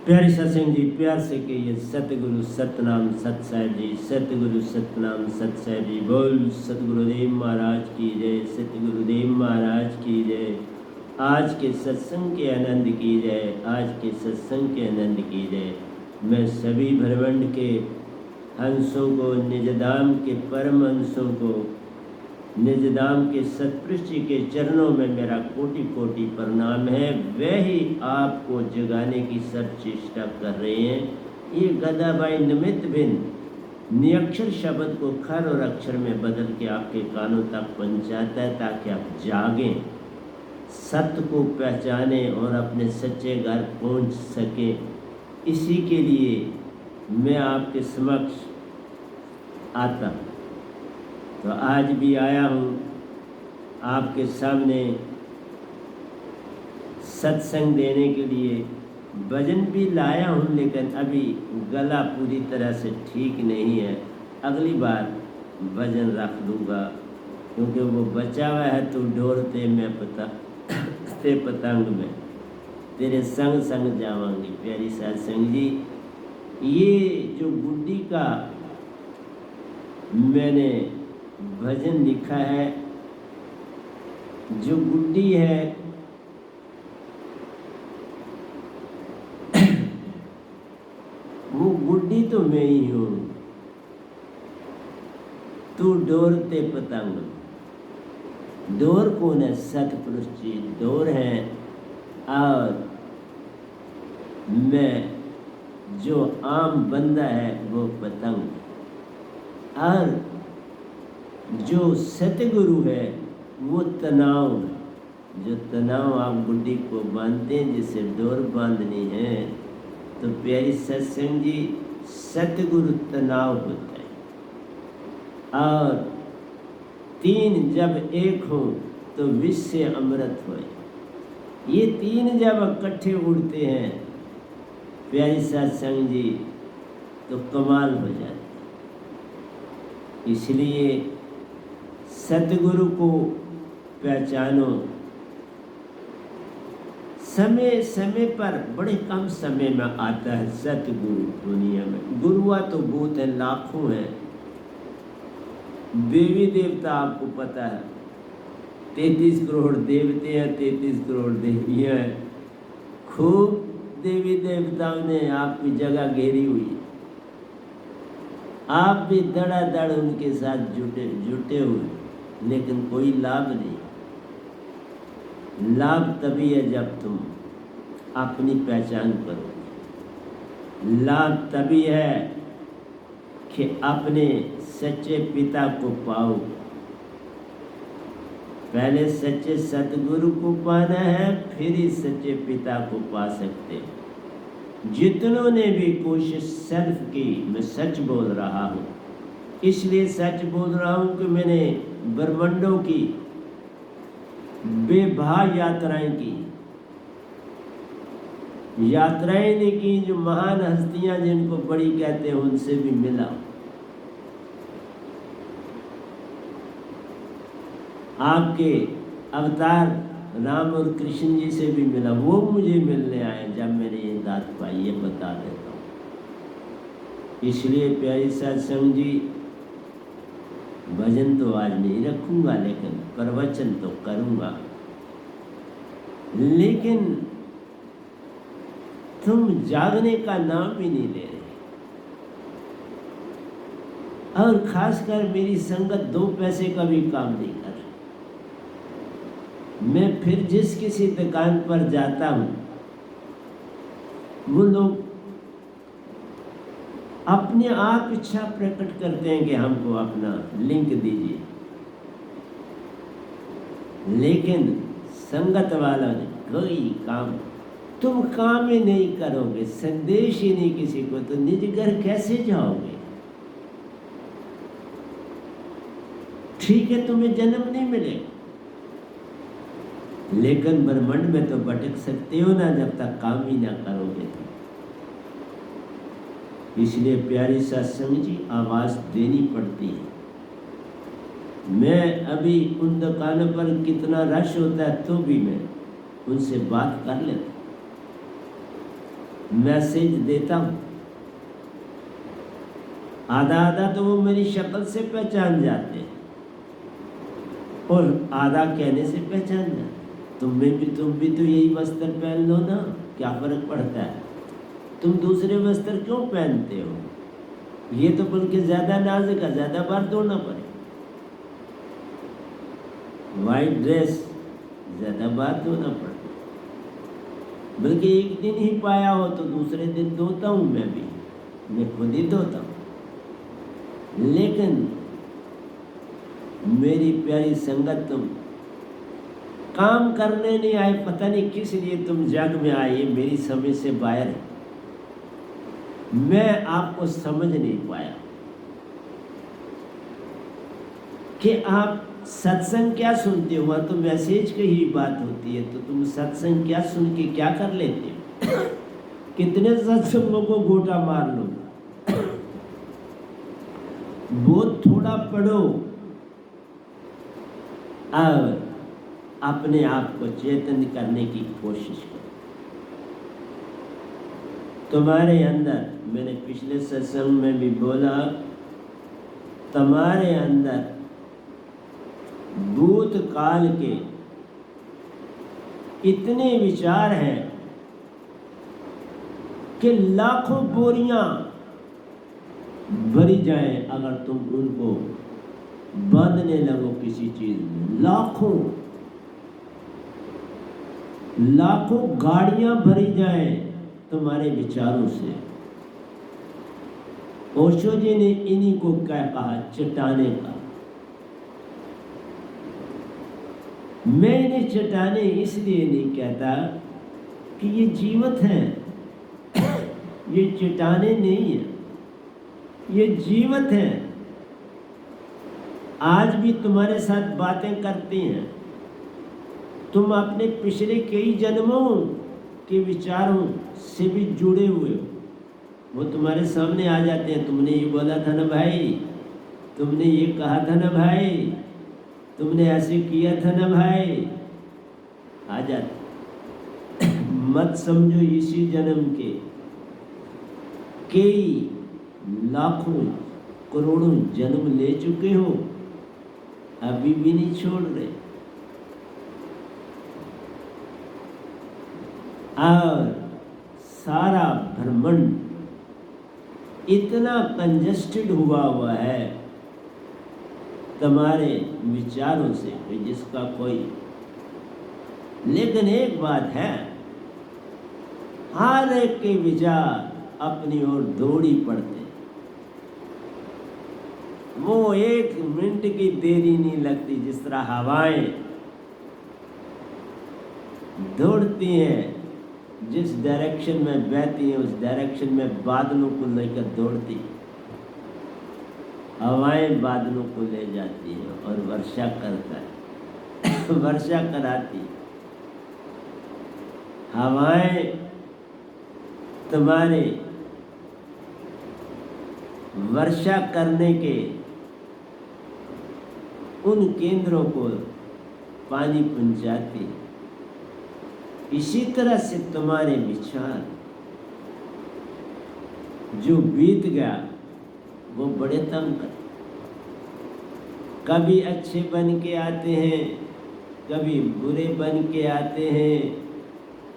प्यारी सत्संग जी, प्यार से कहिए सतगुरु सतनाम सत साहिब जी, सतगुरु सतनाम सत साहिब जी। बोल सतगुरुदेव महाराज की जय, सतगुरुदेव महाराज की जय। आज के सत्संग के आनंद की जय, आज के सत्संग के आनंद की जय। मैं सभी ब्रह्मांड के हंसों को, निजधाम के परम हंसों को, निजधाम के सतपृष्ठ के चरणों में मेरा कोटि कोटि प्रणाम है। वे ही आपको जगाने की सब चेष्टा कर रहे हैं। ये गदाबाई निमित्त भिन्न नियक्षर शब्द को खर और अक्षर में बदल के आपके कानों तक पहुंचाता है, ताकि आप जागें, सत्य को पहचानें और अपने सच्चे घर पहुंच सकें। इसी के लिए मैं आपके समक्ष आता हूँ। तो आज भी आया हूँ आपके सामने सत्संग देने के लिए। भजन भी लाया हूँ, लेकिन अभी गला पूरी तरह से ठीक नहीं है। अगली बार भजन रख दूँगा, क्योंकि वो बचा हुआ है। तो डोरते मैं ते पतंग में तेरे संग संग जावांगी। प्यारी सत्संग जी, ये जो गुड्डी का मैंने भजन लिखा है, जो गुड्डी है वो गुड्डी तो मैं ही हूँ। तू डोरते पतंग। डोर कौन है? सतपुरुष जी डोर है, और मैं जो आम बंदा है वो पतंग। और जो सतगुरु है वो तनाव है। जो तनाव आप गुड्डी को बांधते हैं, जिसे डोर बांधनी है, तो प्यारी सत्संग जी, सतगुरु तनाव होता है। और तीन जब एक हो तो विष से अमृत हो। ये तीन जब इकट्ठे उड़ते हैं प्यारी सत्संग जी, तो कमाल हो जाता है। इसलिए सतगुरु को पहचानो। समय समय पर, बड़े कम समय में आता है सतगुरु दुनिया में। गुरुआ तो बहुत है, लाखों हैं। देवी देवता आपको पता है, 33 करोड़ देवते हैं, 33 करोड़ देवियाँ हैं। खूब देवी देवताओं ने आपकी जगह घेरी हुई है। आप भी धड़ाधड़ उनके साथ जुटे हुए, लेकिन कोई लाभ नहीं। लाभ तभी है जब तुम अपनी पहचान करोगे। लाभ तभी है कि अपने सच्चे पिता को पाओ। पहले सच्चे सतगुरु को पाना है, फिर ही सच्चे पिता को पा सकते। जितनों ने भी कोशिश सेल्फ की, मैं सच बोल रहा हूँ, इसलिए सच बोल रहा हूँ कि मैंने ब्रह्मांडों की बेबाह यात्राएं की। यात्राएं ने की, जो महान हस्तियां जिनको बड़ी कहते हैं उनसे भी मिला। आपके अवतार राम और कृष्ण जी से भी मिला। वो मुझे मिलने आए जब मैंने ये दात पाई, ये बता देता हूँ। इसलिए प्यारी सत्संग जी, भजन तो आज नहीं रखूंगा, लेकिन प्रवचन तो करूंगा। लेकिन तुम जागने का नाम भी नहीं ले रहे। और खासकर मेरी संगत 2 पैसे का भी काम नहीं कर रही। मैं फिर जिस किसी दुकान पर जाता हूँ, वो लोग अपने आप इच्छा प्रकट करते हैं कि हमको अपना लिंक दीजिए, लेकिन संगत वाला ने कोई काम, तुम काम ही नहीं करोगे, संदेश ही नहीं किसी को, तो निज घर कैसे जाओगे? ठीक है, तुम्हें जन्म नहीं मिलेगा, लेकिन ब्रह्मांड में तो भटक सकते हो ना, जब तक काम ही ना करोगे। इसलिए प्यारी सत्संग जी, आवाज़ देनी पड़ती है। मैं अभी उन दुकानों पर कितना रश होता है, तो भी मैं उनसे बात कर लेता। मैसेज देता हूँ, आधा आधा तो वो मेरी शक्ल से पहचान जाते हैं और आधा कहने से पहचान जाते। तुम भी तो यही वस्त्र पहन लो ना, क्या फर्क पड़ता है? तुम दूसरे वस्त्र क्यों पहनते हो? ये तो बल्कि ज्यादा नाजुक है, ज्यादा बार धोना पड़े। वाइट ड्रेस ज्यादा बार धोना पड़े, बल्कि एक दिन ही पाया हो तो दूसरे दिन धोता हूँ, मैं खुद ही धोता हूँ। लेकिन मेरी प्यारी संगत, तुम काम करने नहीं आए, पता नहीं किस लिए तुम जग में आए, मेरी समझ से बाहर है। मैं आपको समझ नहीं पाया कि आप सत्संग क्या सुनते हो। तो मैसेज की ही बात होती है, तो तुम सत्संग क्या सुन के क्या कर लेते हो? कितने सत्संगों को गोटा मार लो, बहुत थोड़ा पढ़ो और अपने आप को चेतन करने की कोशिश करो। तुम्हारे अंदर, मैंने पिछले सत्संग में भी बोला, तुम्हारे अंदर भूतकाल के इतने विचार हैं कि लाखों बोरियां भरी जाएं अगर तुम उनको बांधने लगो किसी चीज में। लाखों गाड़ियां भरी जाएं तुम्हारे विचारों से। ओशो जी ने इन्हीं को क्या कहा, चट्टाने का। मैं इन्हें चट्टाने इसलिए नहीं कहता कि ये जीवित हैं, ये चट्टाने नहीं है, ये जीवित हैं। आज भी तुम्हारे साथ बातें करती हैं। तुम अपने पिछले कई जन्मों के विचारों से भी जुड़े हुए हो, वो तुम्हारे सामने आ जाते हैं। तुमने ये बोला था ना भाई, तुमने ये कहा था ना भाई, तुमने ऐसे किया था ना भाई, आ जाते। मत समझो इसी जन्म के कई लाखों करोड़ों जन्म ले चुके हो, अभी भी नहीं छोड़ रहे। और सारा ब्रह्मांड इतना कंजस्टेड हुआ है तुम्हारे विचारों से जिसका कोई। लेकिन एक बात है, हर एक के विचार अपनी ओर दौड़ी पड़ते, वो एक मिनट की देरी नहीं लगती। जिस तरह हवाएं दौड़ती हैं, जिस डायरेक्शन में बहती हैं उस डायरेक्शन में बादलों को लेकर दौड़ती। हवाएं बादलों को ले जाती हैं और वर्षा करता है, वर्षा कराती। हवाएं तुम्हारे वर्षा करने के उन केंद्रों को पानी पहुंचाती। इसी तरह से तुम्हारे विचार जो बीत गया वो बड़े तंग कर, कभी अच्छे बन के आते हैं, कभी बुरे बन के आते हैं,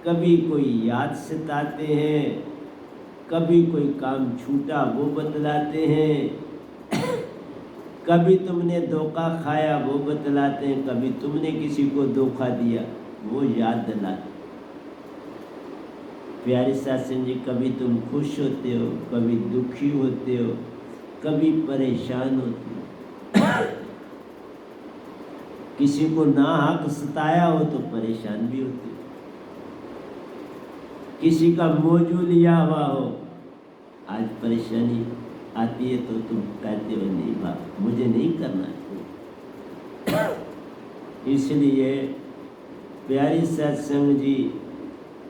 कभी कोई याद सताते हैं, कभी कोई काम छूटा वो बतलाते हैं, कभी तुमने धोखा खाया वो बतलाते हैं, कभी तुमने किसी को धोखा दिया वो याद दिलाते। प्यारे सत्संग जी, कभी तुम खुश होते हो, कभी दुखी होते हो, कभी परेशान होते हो। किसी को ना हक सताया हो तो परेशान भी होते हो, किसी का मौजू लिया हुआ हो, आज परेशानी आती है तो तुम कहते हो नहीं बाप मुझे नहीं करना चाहिए। इसलिए प्यारी सत्संग जी,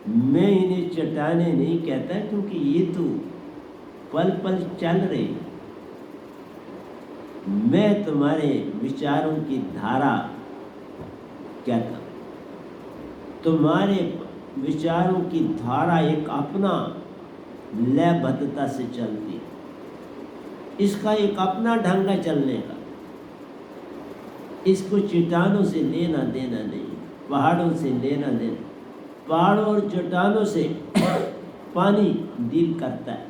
मैं इन्हें चट्टाने नहीं कहता, क्योंकि ये तो पल पल चल रहे। मैं तुम्हारे विचारों की धारा कहता हूँ। तुम्हारे विचारों की धारा एक अपना लयबद्धता से चलती है। इसका एक अपना ढंग है चलने का। इसको चट्टानों से लेना देना नहीं, पहाड़ों से लेना देना। पहाड़ों और चट्टानों से पानी डील करता है,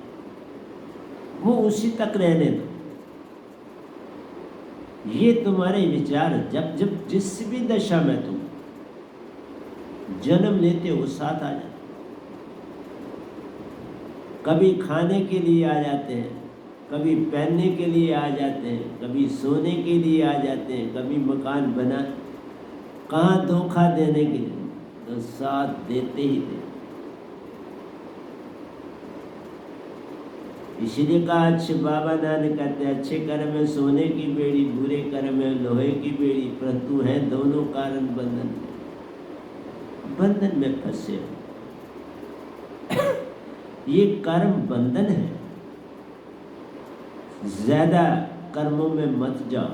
वो उसी तक रहने दो। ये तुम्हारे विचार जब जब जिस भी दशा में तुम जन्म लेते हो साथ आ जाते। कभी खाने के लिए आ जाते हैं, कभी पहनने के लिए आ जाते हैं, कभी सोने के लिए आ जाते हैं, कभी मकान बना, कहाँ धोखा देने के लिए, तो साथ देते ही देते। इसीलिए कहा अच्छे बाबा नानक कहते हैं, अच्छे कर्म में सोने की बेड़ी, बुरे कर्म में लोहे की बेड़ी, परंतु है दोनों कारण बंधन में। बंधन में फंसे हो, ये कर्म बंधन है। ज्यादा कर्मों में मत जाओ,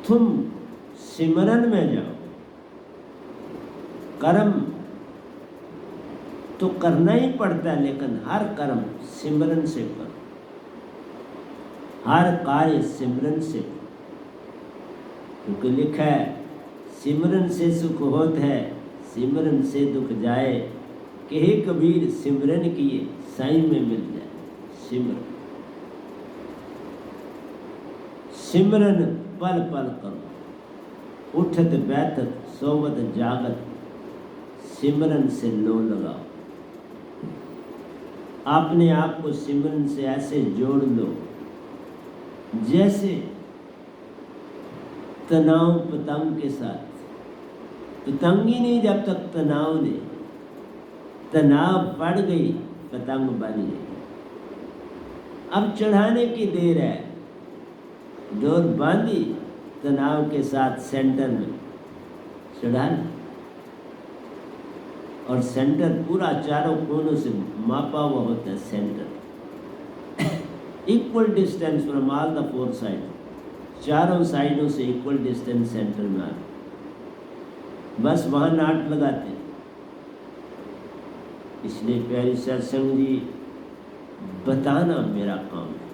तुम सिमरन में जाओ। कर्म तो करना ही पड़ता है, लेकिन हर कर्म सिमरन से करो, हर कार्य सिमरन से करो। क्योंकि लिखा है, सिमरन से सुख होत है, सिमरन से दुख जाए। कहे कबीर सिमरन किए, साईं में मिल जाए। सिमरन सिमरन पल पल करो, उठत बैठत सोवत जागत, सिमरन से लो लगाओ। अपने आप को सिमरन से ऐसे जोड़ लो जैसे तनाव पतंग के साथ। पतंग ही नहीं जब तक तनाव दे, तनाव पड़ गई पतंग बन गई। अब चढ़ाने की देर है, डोर बांधी तनाव के साथ सेंटर में चढ़ाना, और सेंटर पूरा चारों कोनों से मापा हुआ होता है। Centre equal distance from all the four side, चारों साइडों से इक्वल डिस्टेंस सेंटर में आ, बस वहाँ नाट लगाते। इसलिए प्यारी सत्संग जी, बताना मेरा काम है,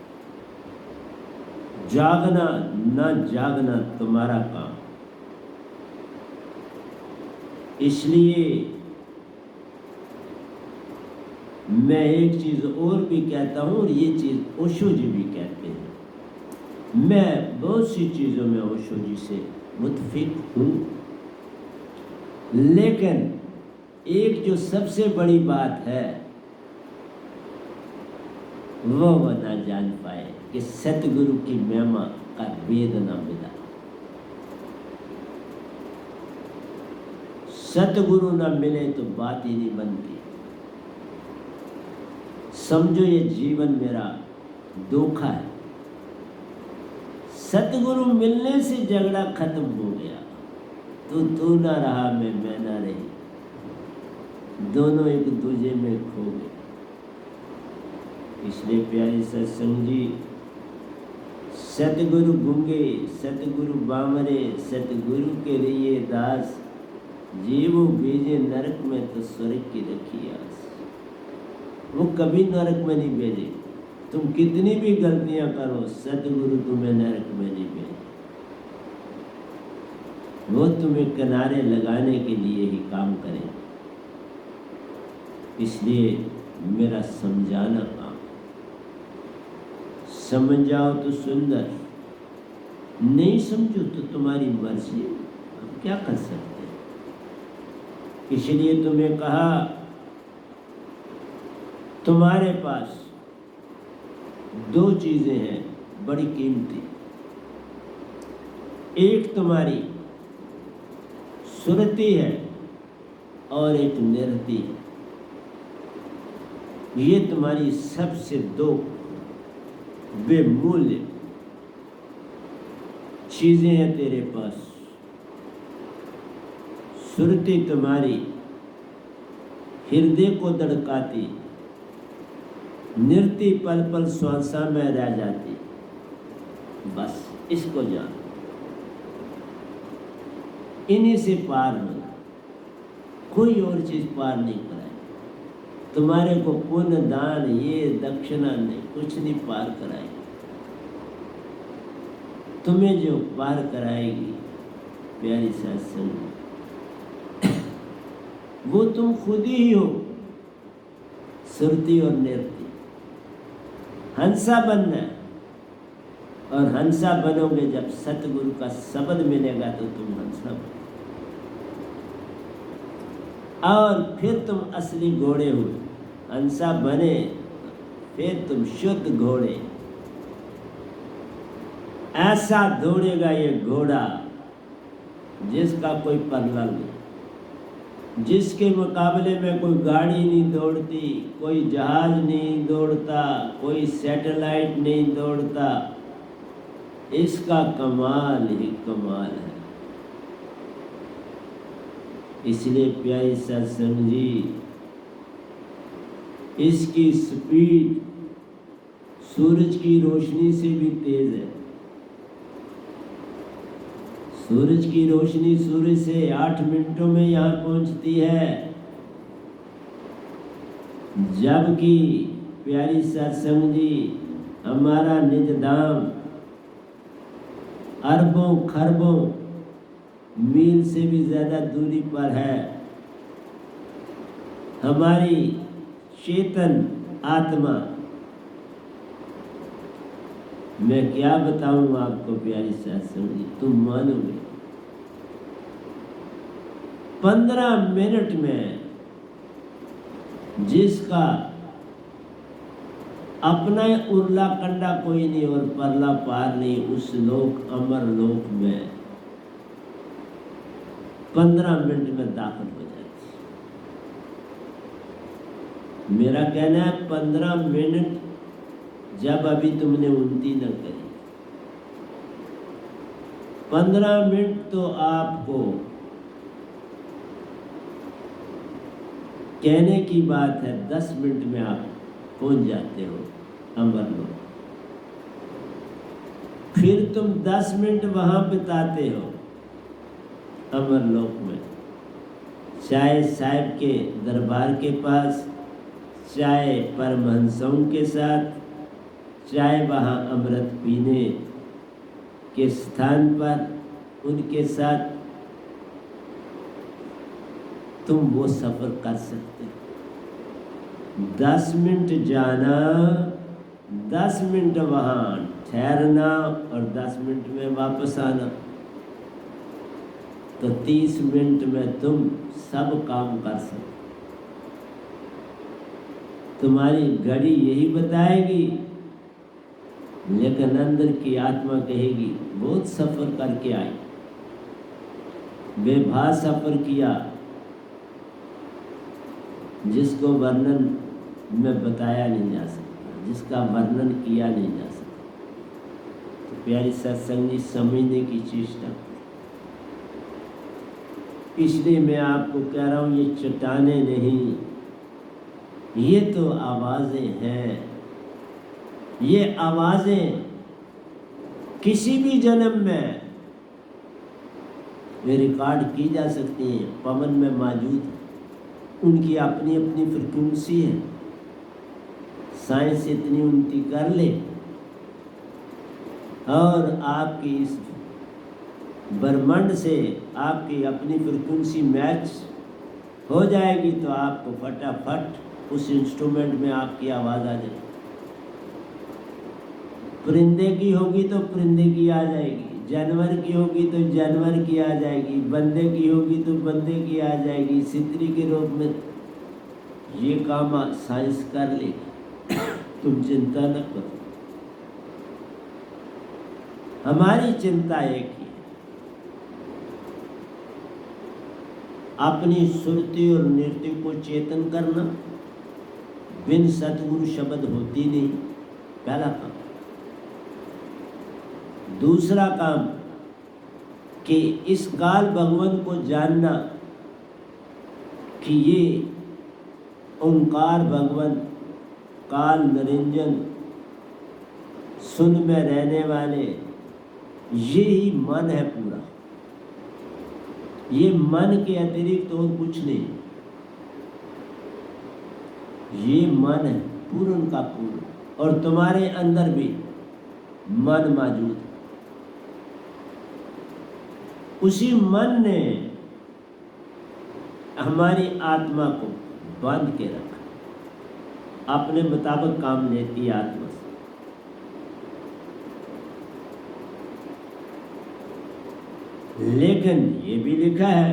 जागना ना जागना तुम्हारा काम। इसलिए मैं एक चीज़ और भी कहता हूँ, और ये चीज़ ओशो जी भी कहते हैं। मैं बहुत सी चीज़ों में ओशो जी से मुतफिक हूँ, लेकिन एक जो सबसे बड़ी बात है वो ना जान पाए कि सतगुरु की महिमा का वेद ना मिला। सतगुरु ना मिले तो बात ही नहीं बनती। समझो ये जीवन मेरा धोखा है। सतगुरु मिलने से झगड़ा खत्म हो गया, तू ना रहा, मैं ना रही, दोनों एक दूसरे में खो गए। इसलिए प्यारी सत्संग जी, सतगुरु गूंगे, सतगुरु बामरे, सतगुरु के लिए दास, जीवो भेजे नरक में तो स्वर्ग की रखी आस। वो कभी नरक में नहीं भेजे, तुम कितनी भी गलतियां करो, सतगुरु तुम्हें नरक में नहीं भेजे। वो तुम्हें किनारे लगाने के लिए ही काम करें। इसलिए मेरा समझाना काम, समझ जाओ तो सुंदर, नहीं समझो तो तुम्हारी मर्जी, हम क्या कर सकते हैं। इसलिए तुम्हें कहा, तुम्हारे पास दो चीजें हैं बड़ी कीमती। एक तुम्हारी सुरती है और एक निरती है। ये तुम्हारी सबसे दो बेमूल्य चीजें हैं तेरे पास। सुरती तुम्हारी हृदय को धड़काती, नृत्य पल पल श्वासा में रह जाती। बस इसको जान, इन्हीं से पार हो, कोई और चीज पार नहीं कराए। तुम्हारे को पुण्य दान ये दक्षिणा नहीं, कुछ नहीं पार कराएगी। तुम्हें जो पार कराएगी प्यारी सत्संग वो तुम खुद ही हो, सुरती और नृत्य। हंसा बनना है, और हंसा बनोगे जब सतगुरु का शब्द मिलेगा तो तुम हंसा बनो, और फिर तुम असली घोड़े हुए। हंसा बने फिर तुम शुद्ध घोड़े। ऐसा दौड़ेगा ये घोड़ा जिसका कोई पल्ला नहीं, जिसके मुकाबले में कोई गाड़ी नहीं दौड़ती, कोई जहाज नहीं दौड़ता, कोई सैटेलाइट नहीं दौड़ता। इसका कमाल ही कमाल है। इसलिए प्यारी सत्संग जी, इसकी स्पीड सूरज की रोशनी से भी तेज है। सूरज की रोशनी सूर्य से 8 मिनटों में यहाँ पहुँचती है, जबकि प्यारी सत्संग जी हमारा निज धाम अरबों खरबों मील से भी ज़्यादा दूरी पर है। हमारी चेतन आत्मा, मैं क्या बताऊं आपको प्यारी सत्संग जी, तुम मानोगे 15 मिनट में जिसका अपना उरला कंडा कोई नहीं और परला पार नहीं, उस लोक अमर लोक में 15 मिनट में दाखिल हो जाती। मेरा कहना है 15 मिनट, जब अभी तुमने उन्नति न करी। 15 मिनट तो आपको कहने की बात है, 10 मिनट में आप पहुंच जाते हो अमर लोक। फिर तुम 10 मिनट वहां बिताते हो अमर लोक में, चाहे साहिब के दरबार के पास, चाहे परमहंसों के साथ, चाहे वहाँ अमृत पीने के स्थान पर उनके साथ तुम वो सफ़र कर सकते हो। 10 मिनट जाना, 10 मिनट वहाँ ठहरना और 10 मिनट में वापस आना, तो 30 मिनट में तुम सब काम कर सकते। तुम्हारी घड़ी यही बताएगी, लेकिन अंदर की आत्मा कहेगी बहुत सफ़र करके आई, बेभा सफ़र किया, जिसको वर्णन में बताया नहीं जा सकता, जिसका वर्णन किया नहीं जा सकता। तो प्यारी सत्संग जी, समझने की चेष्टा। इसलिए मैं आपको कह रहा हूँ, ये चट्टाने नहीं, ये तो आवाज़ें हैं। ये आवाज़ें किसी भी जन्म में वे रिकॉर्ड की जा सकती हैं, पवन में मौजूद है। उनकी अपनी अपनी फ्रिक्वेंसी है। साइंस इतनी उन्नति कर ले और आपकी इस ब्रह्मांड से आपकी अपनी फ्रिक्वेंसी मैच हो जाएगी, तो आपको फटाफट उस इंस्ट्रूमेंट में आपकी आवाज़ आ जाएगी। परिंदे की होगी तो परिंदे की आ जाएगी, जानवर की होगी तो जानवर की आ जाएगी, बंदे की होगी तो बंदे की आ जाएगी, सितरी के रूप में। ये काम साइंस कर लेगी, तुम चिंता न करो। हमारी चिंता एक ही, अपनी सुरती और नृत्य को चेतन करना। बिन सतगुरु शब्द होती नहीं, पहला काम। दूसरा काम कि इस काल भगवान को जानना कि ये ओंकार भगवान काल निरंजन सुन में रहने वाले, ये ही मन है पूरा। ये मन के अतिरिक्त और कुछ नहीं। ये मन है पूर्ण का पूर्ण, और तुम्हारे अंदर भी मन मौजूद है। उसी मन ने हमारी आत्मा को बांध के रखा, अपने मुताबिक काम लेती है आत्मा से। लेकिन ये भी लिखा है,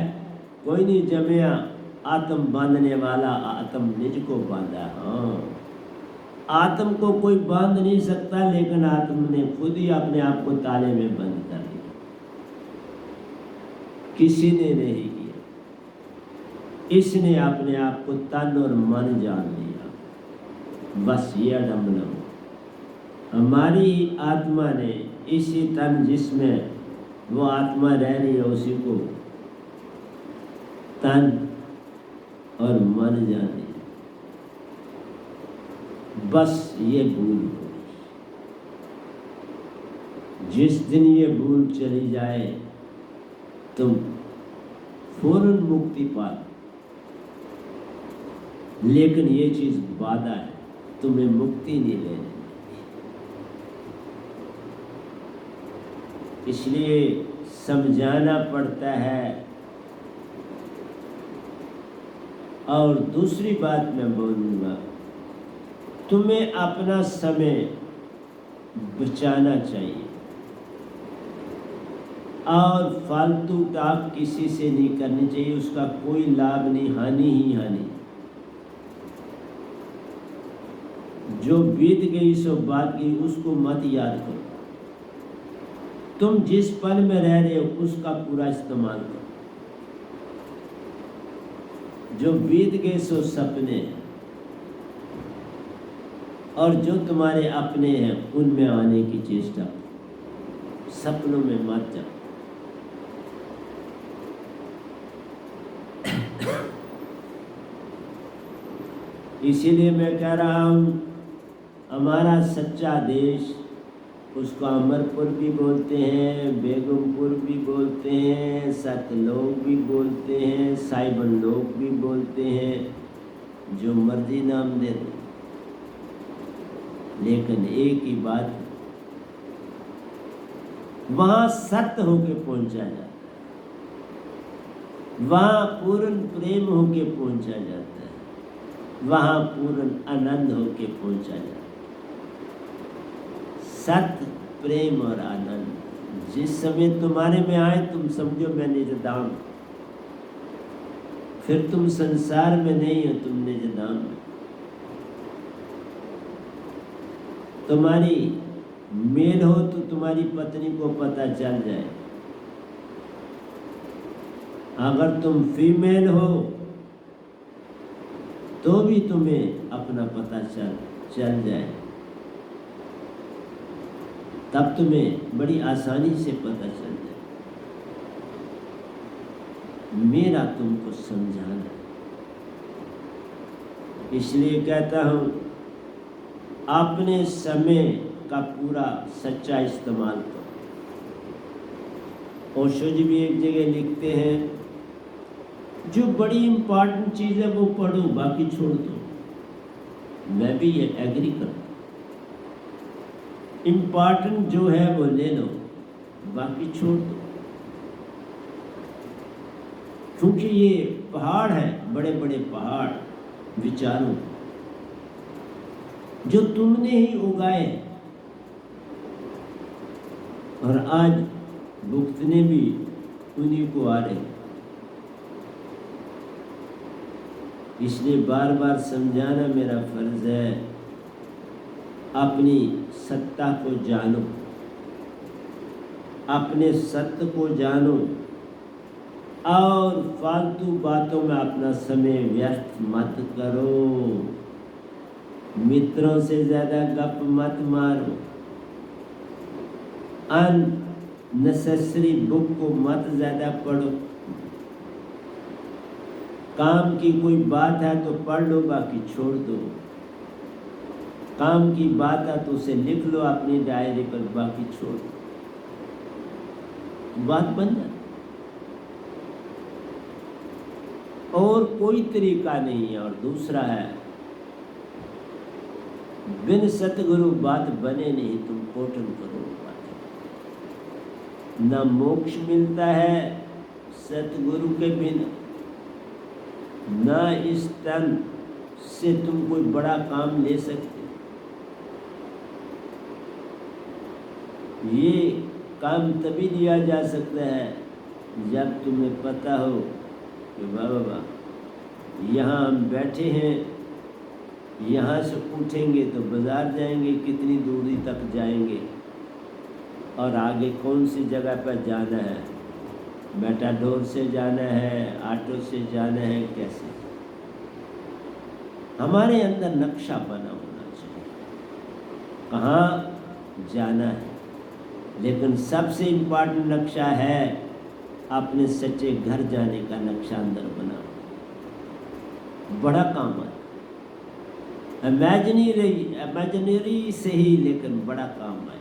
कोई नहीं जमया आत्म बांधने वाला, आत्म निज को बांधा। हाँ, आत्म को कोई बांध नहीं सकता, लेकिन आत्म ने खुद ही अपने आप को ताले में बंद कर दिया, किसी ने नहीं किया। इसने अपने आप को तन और मन जान लिया। बस ये अडम्बना हो। हमारी आत्मा ने इसी तन जिसमें वो आत्मा रह रही है, उसी को तन और मन जान लिया। बस ये भूल हो। जिस दिन ये भूल चली जाए, तुम फौरन मुक्ति पा। लेकिन ये चीज वादा है, तुम्हें मुक्ति नहीं लेने। इसलिए समझाना पड़ता है। और दूसरी बात मैं बोलूँगा, तुम्हें अपना समय बचाना चाहिए और फालतू टाक किसी से नहीं करनी चाहिए। उसका कोई लाभ नहीं, हानि ही हानि। जो बीत गई सो बात गई, उसको मत याद करो। तुम जिस पल में रह रहे हो उसका पूरा इस्तेमाल करो। जो बीत गए सो सपने, और जो तुम्हारे अपने हैं उनमें आने की चेष्टा। सपनों में मत जाओ। इसीलिए मैं कह रहा हूँ, हमारा सच्चा देश, उसको अमरपुर भी बोलते हैं, बेगमपुर भी बोलते हैं, सतलोक भी बोलते हैं, साइबन लोक भी बोलते हैं, जो मर्जी नाम दे दो। लेकिन एक ही बात, वहाँ सत्य होके पहुंचा जाता है, वहाँ पूर्ण प्रेम होके पहुंचा जाता है, वहाँ पूर्ण आनंद होके पहुंचा जाता है। सत्य, प्रेम और आनंद जिस समय तुम्हारे में आए, तुम समझो मैं निजदाम। फिर तुम संसार में नहीं हो, तुम निजदाम में। तुम्हारी मेल हो तो तुम्हारी पत्नी को पता चल जाए। अगर तुम फीमेल हो तो भी तुम्हें अपना पता चल जाए, तब तुम्हें बड़ी आसानी से पता चल जाए। मेरा तुमको समझाना, इसलिए कहता हूं, अपने समय का पूरा सच्चा इस्तेमाल करो। ओशो जी भी एक जगह लिखते हैं, जो बड़ी इम्पोर्टेंट चीज़ है वो पढ़ो, बाकी छोड़ दो। मैं भी ये एग्री करता। इम्पोर्टेंट जो है वो ले लो, बाकी छोड़ दो। क्योंकि ये पहाड़ है, बड़े बड़े पहाड़ विचारों, जो तुमने ही उगाए और आज भुगतने भी उन्हीं को आ रहे। इसलिए बार बार समझाना मेरा फर्ज है। अपनी सत्ता को जानो, अपने सत्य को जानो, और फालतू बातों में अपना समय व्यर्थ मत करो। मित्रों से ज़्यादा गप मत मारो। अननेसेसरी बुक को मत ज़्यादा पढ़ो। काम की कोई बात है तो पढ़ लो, बाकी छोड़ दो। काम की बात है तो उसे लिख लो अपनी डायरी पर, बाकी छोड़ दो। बात बन जाती। और कोई तरीका नहीं है। और दूसरा है, बिन सतगुरु बात बने नहीं, तुम कोटन करो बात। न मोक्ष मिलता है सतगुरु के बिना, न इस तन से तुम कोई बड़ा काम ले सकते। ये काम तभी लिया जा सकता है जब तुम्हें पता हो कि बाबा यहाँ हम बैठे हैं, यहाँ से उठेंगे तो बाज़ार जाएंगे, कितनी दूरी तक जाएंगे और आगे कौन सी जगह पर जाना है, मेटाडोर से जाना है, ऑटो से जाना है, कैसे। हमारे अंदर नक्शा बना होना चाहिए कहाँ जाना है। लेकिन सबसे इम्पोर्टेंट नक्शा है अपने सच्चे घर जाने का नक्शा अंदर बना। बड़ा काम है, इमेजिनरी से ही लेकिन बड़ा काम है,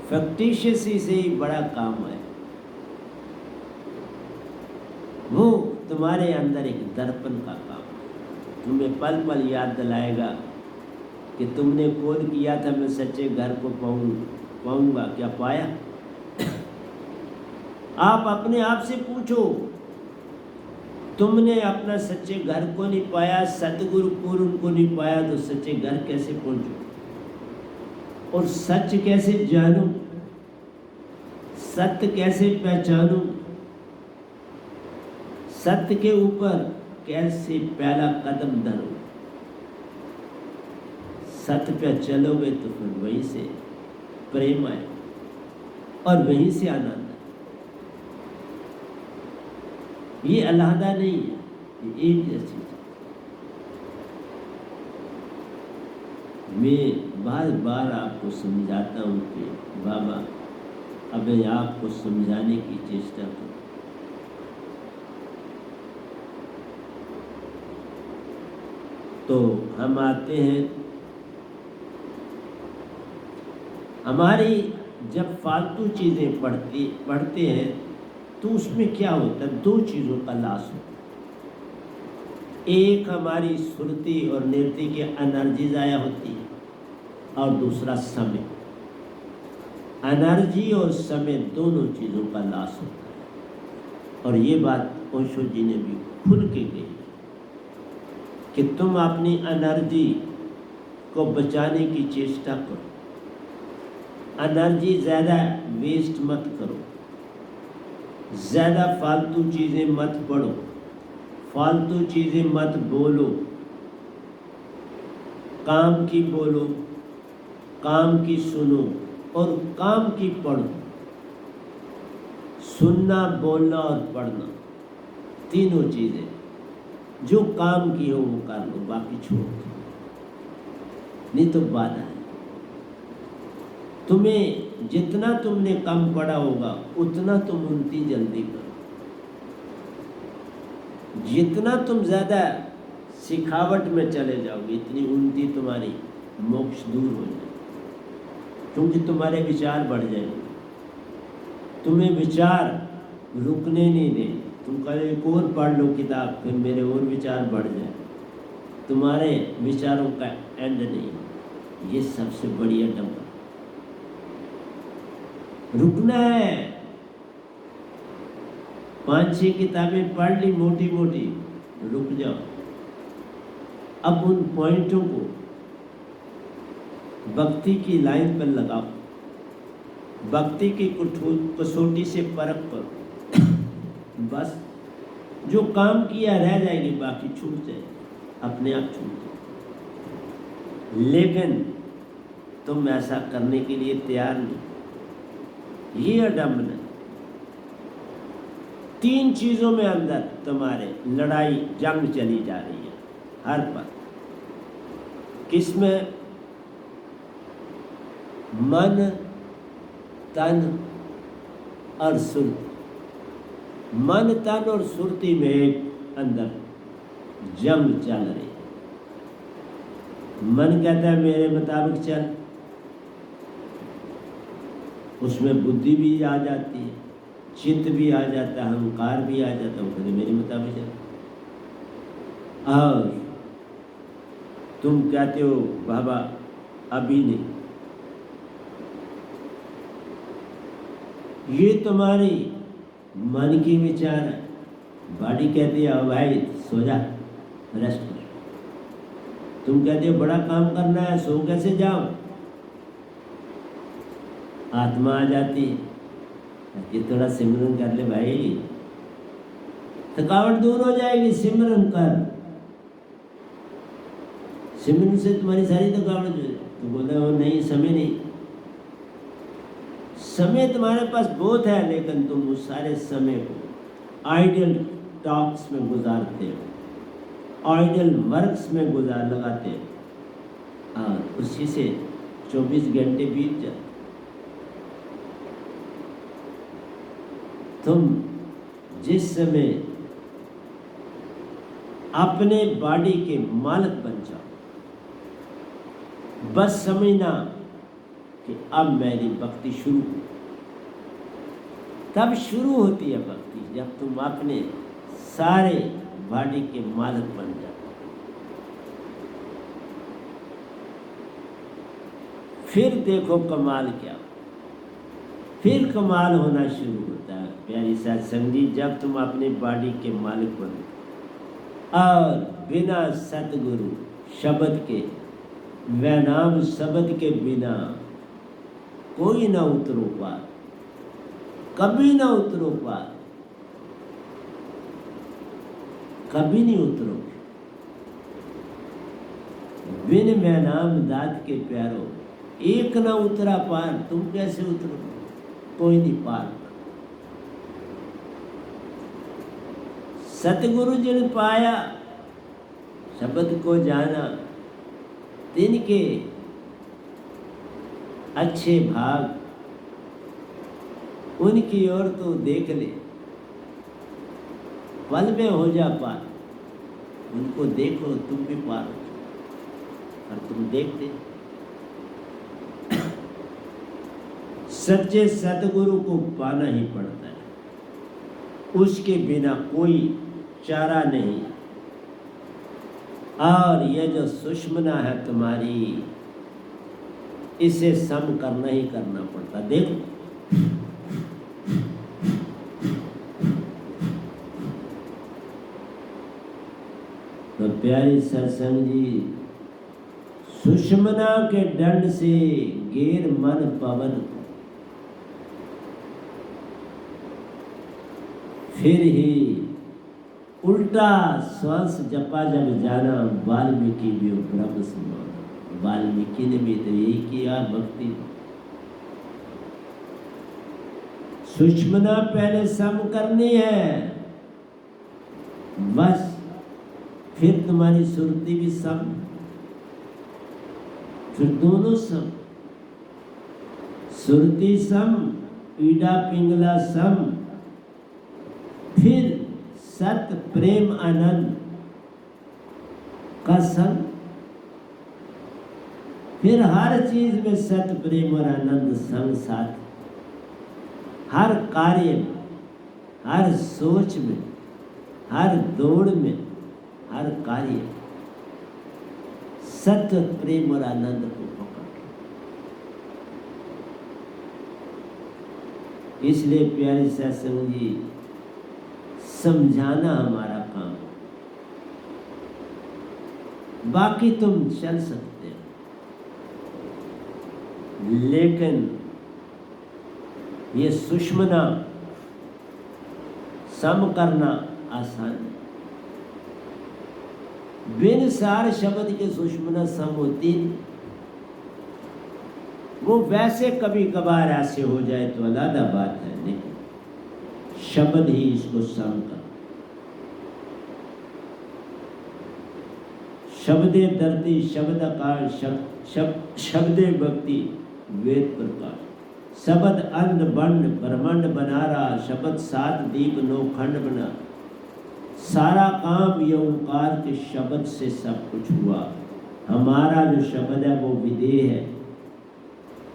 फैक्टिशियसी से ही बड़ा काम है। वो तुम्हारे अंदर एक दर्पण का काम है, तुम्हें पल पल याद दिलाएगा कि तुमने कॉल किया था मैं सच्चे घर को पाऊंगा, क्या पाया। आप अपने आप से पूछो, तुमने अपना सच्चे घर को नहीं पाया, सतगुरु पूर्ण को नहीं पाया, तो सच्चे घर कैसे पहुंचो और सच कैसे जानूं, सत्य कैसे पहचानूं, सत्य के ऊपर कैसे पहला कदम धरो। सत्य पे चलोगे तो फिर वहीं से प्रेम आए और वहीं से आनंद। ये अलहदा नहीं है, ये एक जैसी चीज। मैं बार बार आपको समझाता हूँ कि बाबा अब मैं आपको समझाने की चेष्टा करूँ। तो हम आते हैं, हमारी जब फालतू चीज़ें पढ़ते हैं तो उसमें क्या होता है, दो चीज़ों का लॉस होता है। एक हमारी सुरती और नृत्य की एनर्जी ज़ाया होती है और दूसरा समय। एनर्जी और समय दोनों चीज़ों का लॉस होता है। और ये बात ओशो जी ने भी खुल के कही कि तुम अपनी एनर्जी को बचाने की चेष्टा करो, एनर्जी ज़्यादा वेस्ट मत करो, ज़्यादा फालतू चीज़ें मत पढ़ो, फालतू चीज़ें मत बोलो, काम की बोलो, काम की सुनो और काम की पढ़ो। सुनना, बोलना और पढ़ना, तीनों चीज़ें जो काम की हो वो कर लो, बाकी छोड़ दो, नहीं तो बाधा है। तुम्हें जितना तुमने कम पढ़ा होगा उतना तुम उन्नति जल्दी करो, जितना तुम ज़्यादा सिखावट में चले जाओगे इतनी उन्नति तुम्हारी मोक्ष दूर हो जाएगी, क्योंकि तुम्हारे विचार बढ़ जाएंगे। तुम्हें विचार रुकने नहीं देंगे। तुम कल एक और पढ़ लो किताब, फिर मेरे और विचार बढ़ जाए, तुम्हारे विचारों का एंड नहीं। ये सबसे बढ़िया डंबर, रुकना है। 5-6 किताबें पढ़ ली मोटी मोटी, रुक जाओ। अब उन पॉइंटों को भक्ति की लाइन पर लगाओ, भक्ति की कसौटी से परख करो। बस जो काम किया रह जाएगी, बाकी छूट जाएगी, अपने आप छूट जाएगी। लेकिन तुम ऐसा करने के लिए तैयार नहीं। ये अडम्बना, 3 चीज़ों में अंदर तुम्हारे लड़ाई जंग चली जा रही है हर पल। किसमें? मन, तन और सुरती। मन, तन और सुरती में एक अंदर जंग चल रही है। मन कहता है मेरे मुताबिक चल, उसमें बुद्धि भी आ जाती है, चित्त भी आ जाता है, अहंकार भी आ जाता है, वो कहते मेरे मुताबिक चल। और तुम कहते हो बाबा अभी नहीं, ये तुम्हारी मन की विचार है। बॉडी कहती है भाई सो जा, रेस्ट कर। तुम कहते हो बड़ा काम करना है, सो कैसे जाओ। आत्मा आ जाती है, ये थोड़ा सिमरन कर ले भाई, थकावट दूर हो जाएगी। सिमरन कर, सिमरन से तुम्हारी सारी थकावट जो है। तो बोला वो नहीं, समय नहीं। समय तुम्हारे पास बहुत है, लेकिन तुम उस सारे समय को आइडियल टॉक्स में गुजारते हो, आइडियल वर्क्स में लगाते हो, और उसी से 24 घंटे बीत जाते। तुम जिस समय अपने बॉडी के मालिक बन जाओ, बस समझना कि अब मेरी भक्ति शुरू, तब शुरू होती है भक्ति जब तुम अपने सारे बॉडी के मालिक बन जाओ। फिर देखो कमाल क्या, फिर कमाल होना शुरू होता है। प्यारी सत्संग जी, जब तुम अपनी बॉडी के मालिक बनो और बिना सतगुरु शब्द के, वैनाम शब्द के बिना कोई ना उतरो पार, कभी ना उतरो पार, कभी नहीं उतरोगे। बिन वैनाम दात के प्यारो, एक ना उतरा पार, तुम कैसे उतरोगे। कोई नहीं पार। सतगुरु जिन पाया, शब्द को जाना, तिनके अच्छे भाग, उनकी ओर तो देख ले, पल में हो जा पार। उनको देखो तुम भी पार हो, और तुम देखते। सच्चे सतगुरु को पाना ही पड़ता है, उसके बिना कोई चारा नहीं। और यह जो सुषमना है तुम्हारी, इसे सम करना ही करना पड़ता। देखो तो प्यारी सत्संग जी, सुषमना के दंड से गेर मन पवन, फिर ही उल्टा श्वास जपा जब जाना, वाल्मीकि भी ब्रह्म समान। वाल्मीकि ने भी तो यही किया भक्ति। सुषमना पहले सम करनी है, बस फिर तुम्हारी सुरती भी सम, फिर दोनों सम, सुरती सम, पीड़ा पिंगला सम, फिर सत प्रेम आनंद का संग। फिर हर चीज में सत प्रेम और आनंद संग साथ, हर कार्य में, हर सोच में, हर दौड़ में, हर कार्य सत्य प्रेम और आनंद को पकड़। इसलिए प्यारे सत्संग जी, समझाना हमारा काम, बाकी तुम चल सकते हो, लेकिन ये सुषमना सम करना आसान है। बिन सार शब्द के सुषमना सम होती, वो वैसे कभी कभार ऐसे हो जाए तो अलग बात है, लेकिन शब्द ही इसको सम कर। शब्दे धरती शब्द आकार, शब्दे भक्ति वेद प्रकाश। शब्द अन्न बंड ब्रह्मांड बना रहा, शब्द सात दीप नौ खंड बना। सारा काम ये ओंकार के शब्द से सब कुछ हुआ। हमारा जो शब्द है वो विदेह है,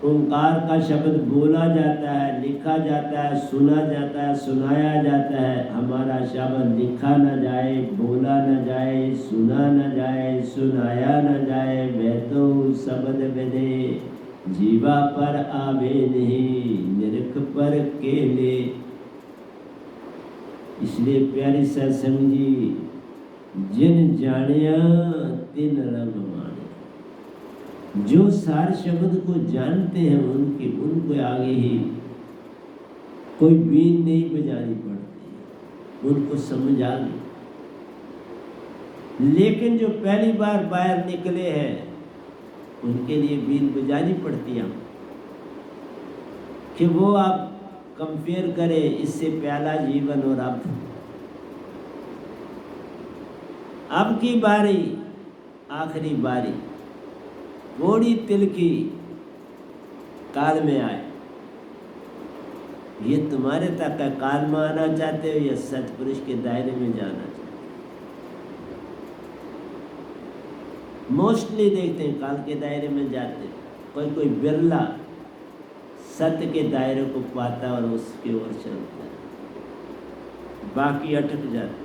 ओंकार का शब्द बोला जाता है, लिखा जाता है, सुना जाता है, सुनाया जाता है। हमारा शब्द लिखा न जाए, बोला न जाए, सुना न जाए, सुनाया न जाए, वह तो शब्द बने जीवा पर आवे नहीं, निरख पर केले। इसलिए प्यारी सत्संग जी, जिन जानिया तिन रंग माने। जो सार शब्द को जानते हैं उनको आगे ही कोई बीन नहीं बजानी पड़ती, उनको समझ आ गई। लेकिन जो पहली बार बाहर निकले हैं उनके लिए बीन बजानी पड़ती है कि वो आप कंपेयर करें इससे पहला जीवन और अब की बारी, आखिरी बारी, थोड़ी तिल की काल में आए। ये तुम्हारे तक का काल में आना चाहते हो या सतपुरुष के दायरे में जाना चाहते हो? मोस्टली देखते हैं काल के दायरे में जाते, कोई बिरला सत्य के दायरे को पाता और उसकी ओर चलता है, बाकी अटक जाते।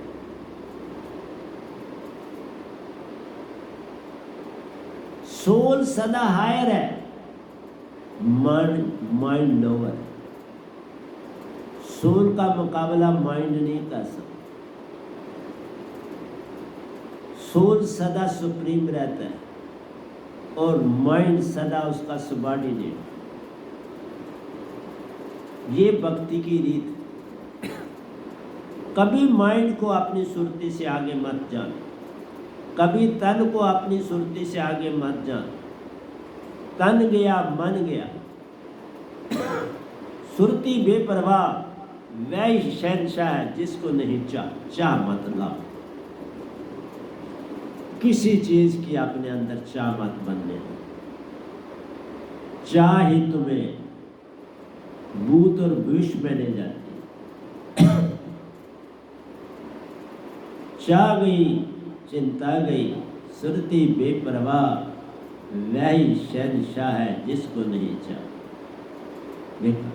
सोल सदा हायर है, माइंड लोअर है। सोल का मुकाबला माइंड नहीं कर सकता। सोल सदा सुप्रीम रहता है और माइंड सदा उसका सबॉर्डिनेट। ये भक्ति की रीत। कभी माइंड को अपनी सुरती से आगे मत जान, कभी तन को अपनी सुरती से आगे मत जान। तन गया मन गया, सुरती बेपरवाह, वह शहंशाह है जिसको नहीं चाह मत लाओ। किसी चीज की अपने अंदर चाह मत बनने दो। चाह ही तुम्हें भूत और विष में ले जाती। चाह गई, चिंता गई, सुरती बेपरवाह, वही शहंशाह है जिसको नहीं चाह। देखा,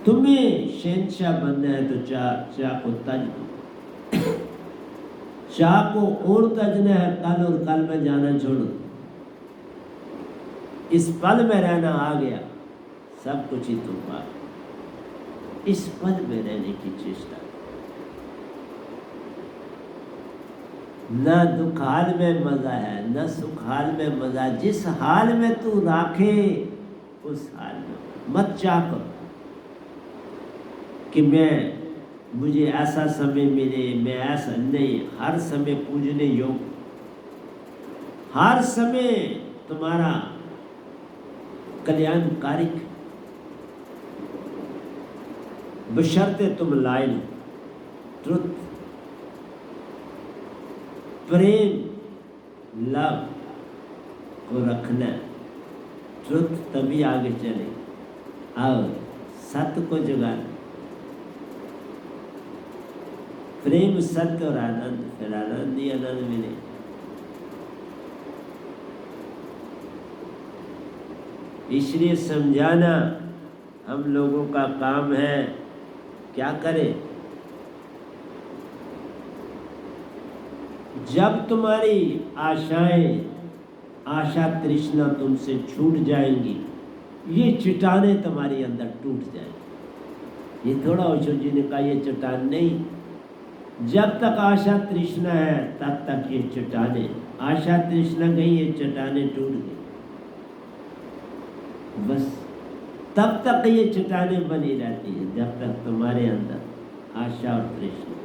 तुम्हें शहंशाह बनना है तो चाह को तज दो। चाह को और तजना है, कल और कल में जाना छोड़ो। इस पल में रहना आ गया, सब कुछ ही तुम पा। इस पल में रहने की चेष्टा। न दुख हाल में मजा है, न सुख हाल में मजा। जिस हाल में तू राखे उस हाल में मत चाह कि मुझे ऐसा समय मिले, मैं ऐसा नहीं। हर समय पूजने योग्य, हर समय तुम्हारा कल्याणकारिक, बशर्ते तुम लाइन ट्रुथ, प्रेम, लव को रखना। ट्रुथ तभी आगे चले और सत्य को जगाना। प्रेम, सत्य और आनंद, फिर आनंद ही आनंद मिले। इसलिए समझाना हम लोगों का काम है। क्या करें? जब तुम्हारी आशाएं, आशा तृष्णा तुमसे छूट जाएंगी, ये चट्टानें तुम्हारे अंदर टूट जाएंगी। ये थोड़ा ओशो जी ने कहा ये चट्टान नहीं। जब तक आशा तृष्णा है तब तक ये चट्टानें, आशा तृष्णा गई, ये चट्टानें टूट गई। बस तब तक ये चट्टानें बनी रहती है जब तक तुम्हारे अंदर आशा और तृष्णा,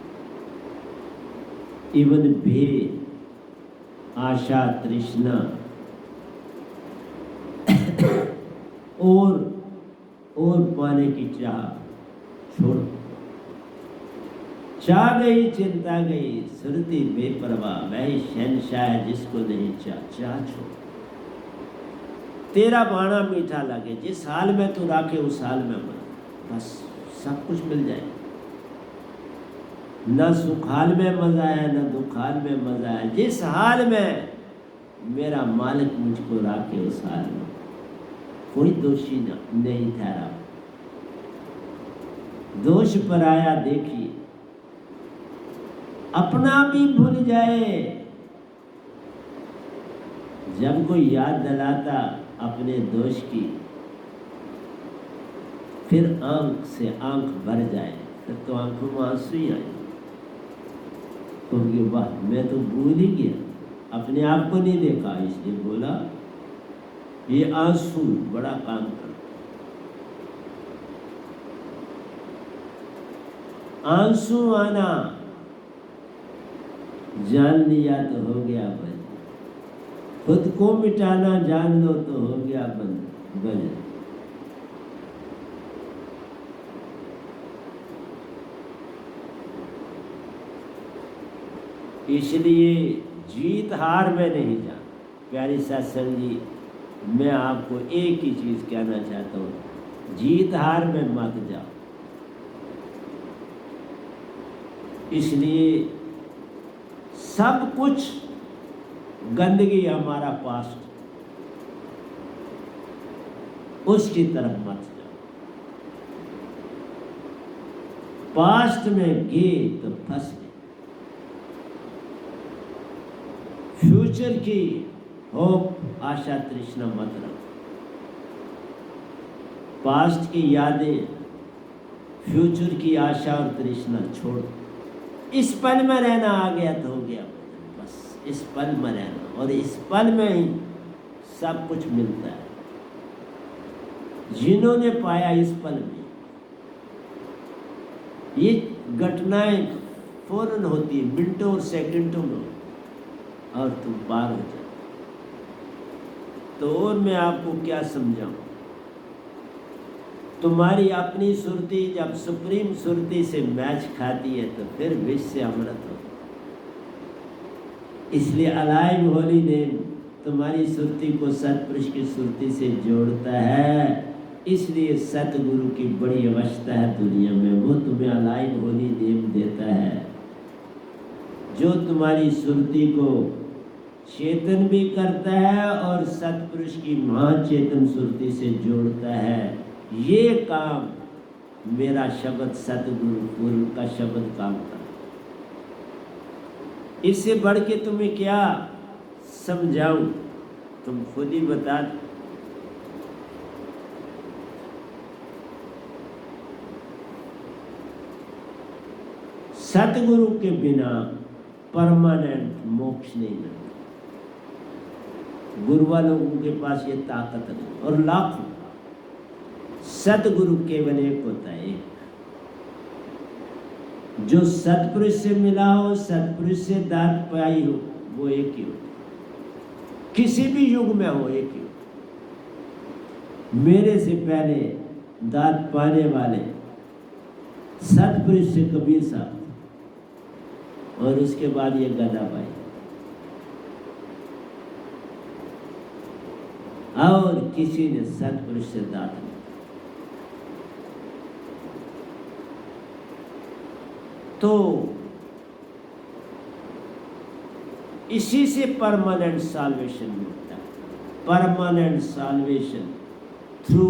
इवन भेद, आशा, तृष्णा और पाने की चाह छोड़ो। चाह गई, चिंता गई, सुरती बेपरवाह, वही शहंशाह है जिसको नहीं चाह छोड़। तेरा बाणा मीठा लगे, जिस हाल में तू राखे उस हाल में मन, बस सब कुछ मिल जाए। न सुख हाल में मजा है, न दुख हाल में मजा है। जिस हाल में मेरा मालिक मुझको राखे उस हाल में कोई दोषी नहीं ठहरा। दोष पराया देखिए, अपना भी भूल जाए। जब कोई याद दिलाता अपने दोष की, फिर आंख से आंख भर जाए, फिर तो आंखों में आंसू ही आए। क्योंकि वाह, मैं तो भूल ही गया, अपने आप को नहीं देखा, इसलिए बोला। ये आंसू बड़ा काम करता। आंसू आना जान लिया तो हो गया बंद, खुद को मिटाना जान लो तो हो गया बंद। इसलिए जीत हार में नहीं जा। प्यारी सत्संग जी, मैं आपको एक ही चीज कहना चाहता हूँ, जीत हार में मत जाओ। इसलिए सब कुछ गंदगी हमारा पास्ट, उसकी तरफ मत जाओ। पास्ट में गए तो फंस गए। फ्यूचर की होप, आशा, तृष्णा मत रखो। पास्ट की यादें, फ्यूचर की आशा और तृष्णा छोड़। इस पल में रहना, आ गया तो हो गया, बस इस पल में रहना, और इस पल में ही सब कुछ मिलता है। जिन्होंने पाया इस पल में, ये घटनाएं फौरन होती है, मिनटों और सेकंडों में, और तुम पार हो जाओ। तो और मैं आपको क्या समझाऊं? तुम्हारी अपनी सुरती जब सुप्रीम सुरती से मैच खाती है तो फिर विष से अमृत हो। इसलिए अलाइव होली नेम तुम्हारी सुरती को सतपुरुष की सुरती से जोड़ता है। इसलिए सतगुरु की बड़ी अवस्था है दुनिया में, वो तुम्हें अलाइव होली नेम देता है, जो तुम्हारी सुरती को चेतन भी करता है और सतपुरुष की महाचेतन सुरती से जोड़ता है। ये काम मेरा शब्द सतगुरु पूर्व का शब्द काम करता। इससे बढ़ के तुम्हें क्या समझाऊं, तुम खुद ही बता दो। सतगुरु के बिना परमानेंट मोक्ष नहीं मिलता। गुरु वालों के पास ये ताकत नहीं, और लाखों। सतगुरु केवल एक होता है, एक। जो सतपुरुष से मिला हो, सतपुरुष से दात पाई हो, वो एक ही हो। किसी भी युग में हो, एक ही हो। मेरे से पहले दात पाने वाले सतपुरुष से कबीर साहब, और उसके बाद ये गदाबाई, और किसी ने सतपुरुष से दात नहीं। तो इसी से परमानेंट साल्वेशन मिलता है। Permanent salvation through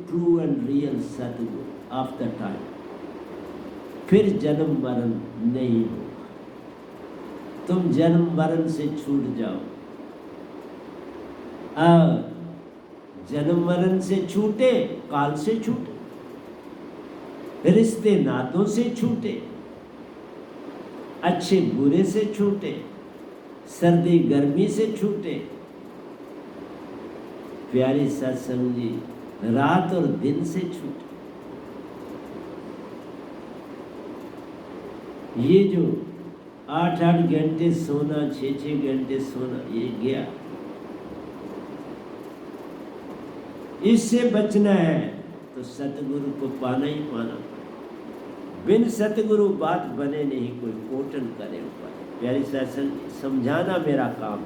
true and real Satguru after time. फिर जन्म मरण नहीं होगा। तुम जन्म मरण से छूट जाओ, और जन्म मरण से छूटे, काल से छूटे, रिश्ते नातों से छूटे, अच्छे बुरे से छूटे, सर्दी गर्मी से छूटे। प्यारी सत्संग जी, रात और दिन से छूटे। ये जो 8-8 घंटे सोना, 6-6 घंटे सोना, ये गया। इससे बचना है तो सतगुरु को पाना ही पाना। बिन सतगुरु बात बने नहीं, कोई कोटन करे ऊपर। प्यारी सत्संग, समझाना मेरा काम।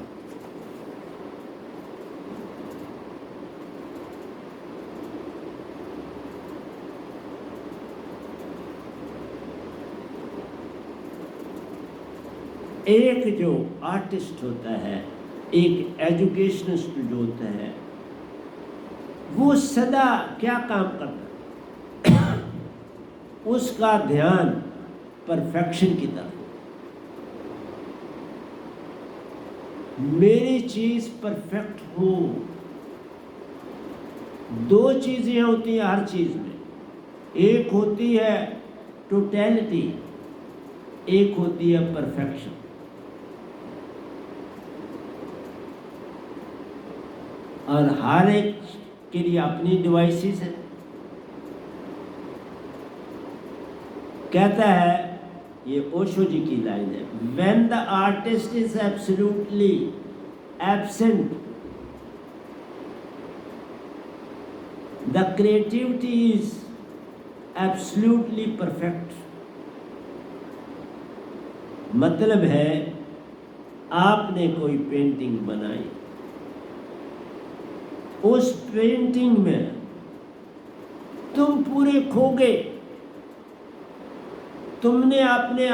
एक जो आर्टिस्ट होता है, एक एजुकेशनिस्ट जो होता है, वो सदा क्या काम करता है? उसका ध्यान परफेक्शन की तरफ। मेरी चीज परफेक्ट हो। दो चीजें होती हैं हर चीज में, एक होती है टोटलिटी, एक होती है परफेक्शन। और हर एक के लिए अपनी डिवाइसेस है। कहता है, ये ओशो जी की लाइन है, when the artist is absolutely absent the creativity is absolutely perfect. मतलब है, आपने कोई पेंटिंग बनाई, उस पेंटिंग में तुम पूरे खो गए, तुमने अपने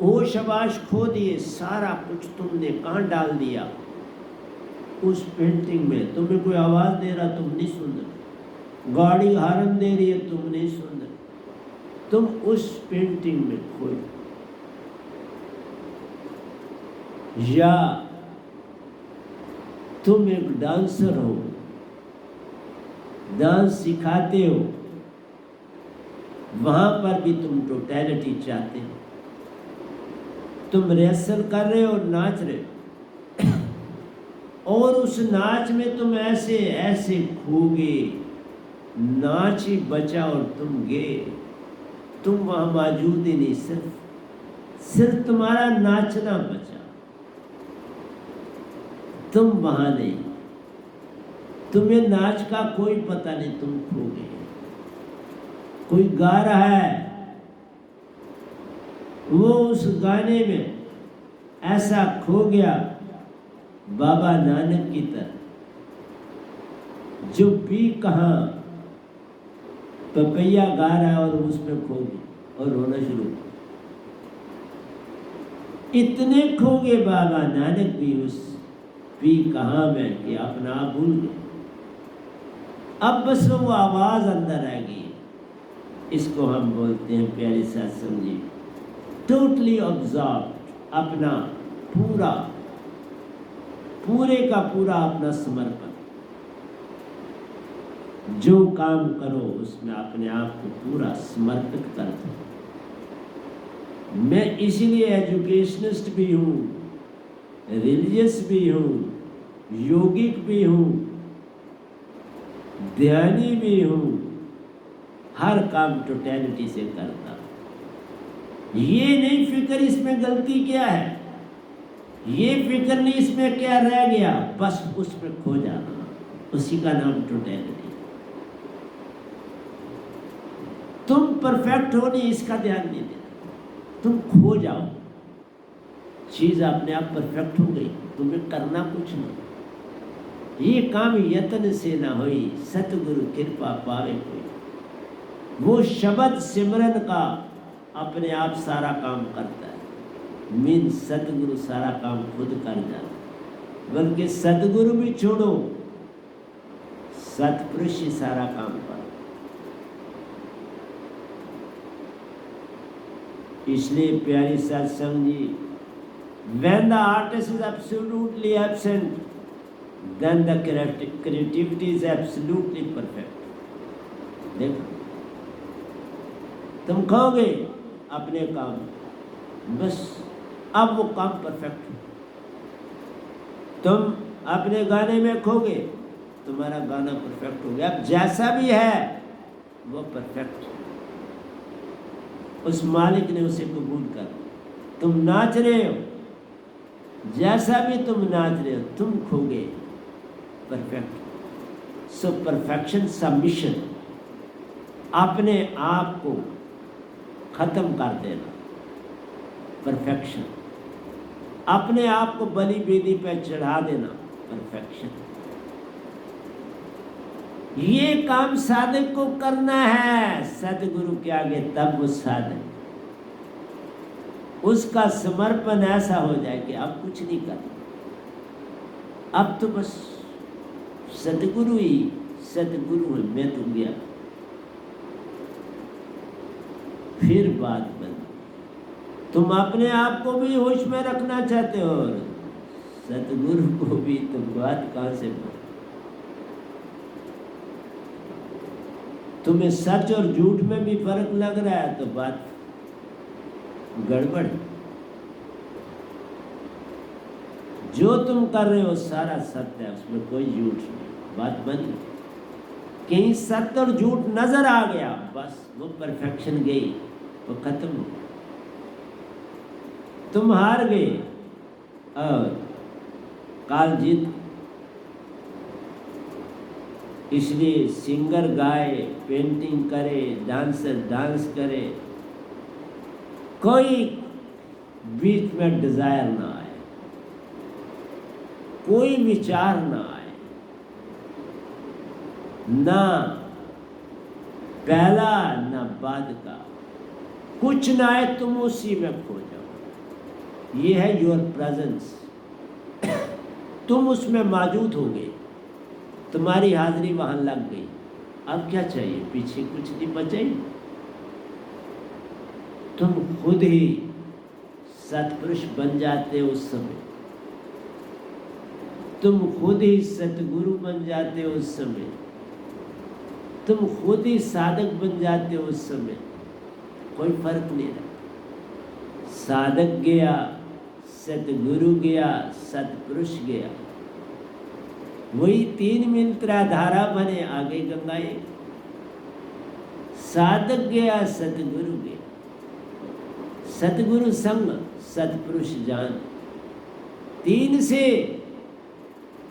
होश हवास खो दिए, सारा कुछ तुमने कहाँ डाल दिया उस पेंटिंग में। तुम्हें कोई आवाज दे रहा, तुम नहीं सुन रहे, गाड़ी हॉर्न दे रही है, तुम नहीं सुन रहे, तुम उस पेंटिंग में खोए। या तुम एक डांसर हो, डांस सिखाते हो, वहां पर भी तुम टोटलिटी चाहते हो। तुम रिहर्सल कर रहे हो, नाच रहे हो, और उस नाच में तुम ऐसे ऐसे खो गए, नाच ही बचा और तुम गए, तुम वहां मौजूद ही नहीं, सिर्फ तुम्हारा नाचना बचा, तुम वहां नहीं, तुम्हें नाच का कोई पता नहीं, तुम खो गए। कोई गा रहा है, वो उस गाने में ऐसा खो गया बाबा नानक की तरह, जो भी कहाँ पपैया गा रहा है और उसमें खो गया और रोना शुरू। इतने खो गए बाबा नानक भी उस भी कहाँ में कि अपना आप भूल गए। अब बस वो आवाज अंदर आ गई। इसको हम बोलते हैं प्यारे सत्संग जी, टोटली ऑब्जर्व, अपना पूरे का पूरा अपना समर्पण। जो काम करो उसमें अपने आप को पूरा समर्पित कर दो। मैं इसीलिए एजुकेशनिस्ट भी हूँ, रिलीजियस भी हूँ, योगिक भी हूँ, ध्यानी भी हूँ, हर काम टोटलिटी से करता। ये नहीं फिक्र इसमें गलती क्या है, ये फिक्र नहीं इसमें क्या रह गया, बस उसमें खो जाना, उसी का नाम टोटलिटी। तुम परफेक्ट हो नहीं, इसका ध्यान नहीं देना, तुम खो जाओ, चीज अपने आप परफेक्ट हो गई, तुम्हें करना कुछ नहीं। ये काम यत्न से ना होई, सतगुरु कृपा पावे कोई। वो शब्द सिमरन का अपने आप सारा काम करता है, मीन सतगुरु सारा काम खुद कर जाता। बल्कि सतगुरु भी छोड़ो, सतपुरुष ही सारा काम कर। इसलिए प्यारी सत्संग जी, when the artist is absolutely absent, then the creativity is absolutely perfect. देखो, तुम कहोगे अपने काम, बस अब वो काम परफेक्ट हो। तुम अपने गाने में खोगे, तुम्हारा गाना परफेक्ट हो गया। अब जैसा भी है वो परफेक्ट, उस मालिक ने उसे कबूल कर। तुम नाच रहे हो, जैसा भी तुम नाच रहे हो, तुम खो गए, परफेक्ट। सो परफेक्शन सबमिशन, अपने आप को खत्म कर देना, परफेक्शन। अपने आप को बलि बेदी पर चढ़ा देना, परफेक्शन। ये काम साधक को करना है सतगुरु के आगे, तब वो साधक, उसका समर्पण ऐसा हो जाए कि अब कुछ नहीं करना, अब तो बस सतगुरु ही सतगुरु है, मैं तो गया। फिर बात बनी, तुम अपने आप को भी होश में रखना चाहते हो और सतगुरु को भी, तो बात कहां से बनी? तुम्हें सच और झूठ में भी फर्क लग रहा है तो बात गड़बड़। जो तुम कर रहे हो सारा सत्य है, उसमें कोई झूठ नहीं। बात बनी, कहीं सत्य और झूठ नजर आ गया, बस वो परफेक्शन गई, वो खत्म हो गया, तुम हार गए और काल जीत। इसलिए सिंगर गाए, पेंटिंग करे, डांसर डांस करे, कोई बीच में डिजायर ना आए, कोई विचार ना आए, ना पहला ना बाद का, कुछ ना आए, तुम उसी में खो जाओ। ये है योर प्रेजेंस। तुम उसमें मौजूद हो गए, तुम्हारी हाजिरी वहां लग गई। अब क्या चाहिए? पीछे कुछ नहीं बचाई। तुम खुद ही सतपुरुष बन जाते हो उस समय, तुम खुद ही सतगुरु बन जाते हो उस समय, तुम खुद ही साधक बन जाते हो उस समय। कोई फर्क नहीं रहा। साधक गया, सतगुरु गया, सतपुरुष गया, वही 3 मित्र धारा बने, आगे गंगाए। साधक गया, सतगुरु गया, सतगुरु संग, सतपुरुष जान। 3 से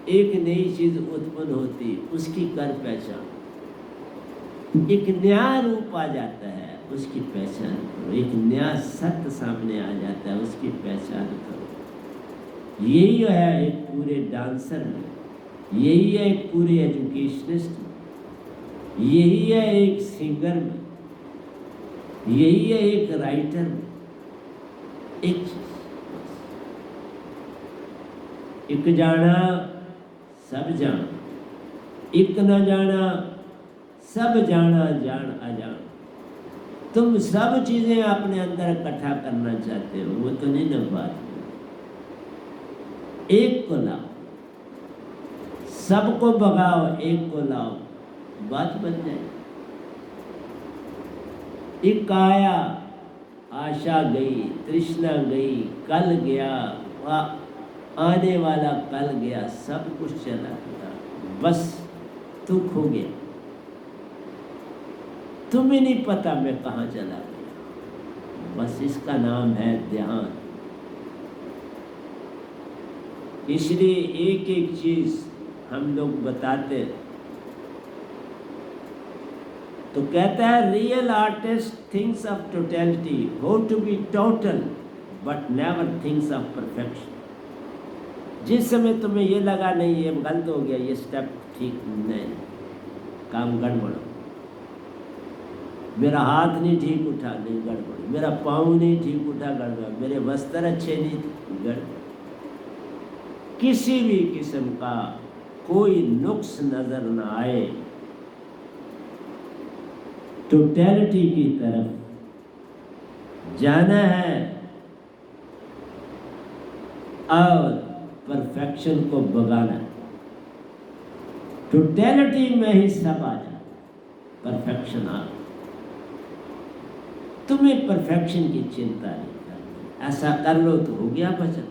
एक नई चीज उत्पन्न होती, उसकी कर पहचान। एक नया रूप आ जाता है, उसकी पहचान करो। एक नया सत्य सामने आ जाता है, उसकी पहचान करो। यही है एक पूरे डांसर में, यही है एक पूरे एजुकेशनिस्ट में, यही है एक सिंगर में, यही है एक राइटर में। एक जाना सब जान, एक न जाना सब जाना, जान अजान। तुम सब चीजें अपने अंदर इकट्ठा करना चाहते हो, वो तो नहीं ना बात। एक को लाओ, सबको भगाओ, एक को लाओ, बात बन जाए। एक आया, आशा गई, तृष्णा गई, कल गया, आने वाला कल गया, सब कुछ चला गया, बस तू खो गया। तुम्हें नहीं पता मैं कहाँ चला गया। बस इसका नाम है ध्यान। इसलिए एक एक चीज हम लोग बताते, तो कहता है real artist thinks of totality, how to be total but never thinks of perfection. जिस समय तुम्हें ये लगा नहीं ये गलत हो गया, ये स्टेप ठीक नहीं, काम गड़बड़, मेरा हाथ नहीं ठीक उठा, नहीं गड़बड़, मेरा पाँव नहीं ठीक उठा, गड़बड़, मेरे वस्त्र अच्छे नहीं, गड़बड़। किसी भी किस्म का कोई नुक्स नजर न आए, टोटलिटी की तरफ जाना है और परफेक्शन को भगाना है। टोटलिटी में ही सब आ जाए, परफेक्शन आ। तुम्हें परफेक्शन की चिंता नहीं करनी, ऐसा कर लो तो हो गया भजन।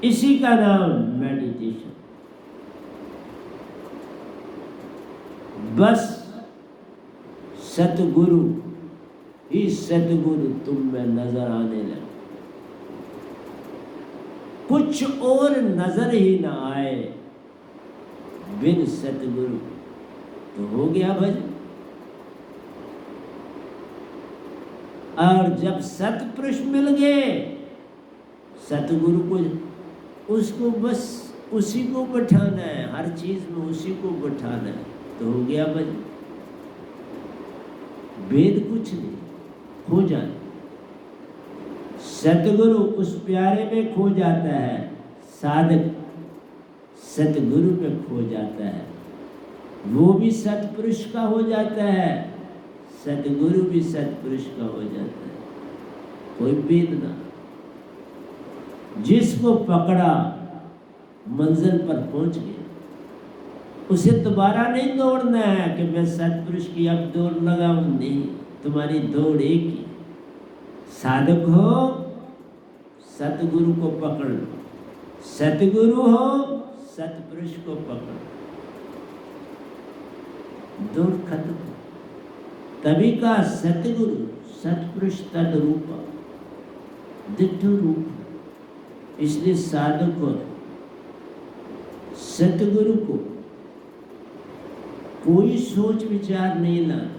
इसी का नाम मेडिटेशन। बस सतगुरु ही सतगुरु तुम में नजर आने लगे, कुछ और नजर ही ना आए बिन सतगुरु, तो हो गया भजन। और जब सतपुरुष मिल गए, सतगुरु को, उसको बस उसी को बैठाना है, हर चीज में उसी को बैठाना है, तो हो गया भजन। भेद कुछ नहीं, खो जाए। सतगुरु उस प्यारे में खो जाता है, साधक सतगुरु में खो जाता है, वो भी सतपुरुष का हो जाता है, सतगुरु भी सतपुरुष का हो जाता है। कोई भेद ना। जिसको पकड़ा मंजिल पर पहुंच गया, उसे दोबारा नहीं दौड़ना है कि मैं सतपुरुष की अब दौड़ लगाऊं। नहीं, तुम्हारी दौड़ एक ही। साधक हो, सतगुरु को पकड़ लो, सतगुरु हो, सतपुरुष को पकड़ लो, दौड़ खत्म। तभी का सतगुरु सतपुरुष तद रूपा, दिट्ठु रूप। इसलिए साधक को, सतगुरु को कोई सोच विचार नहीं लाना,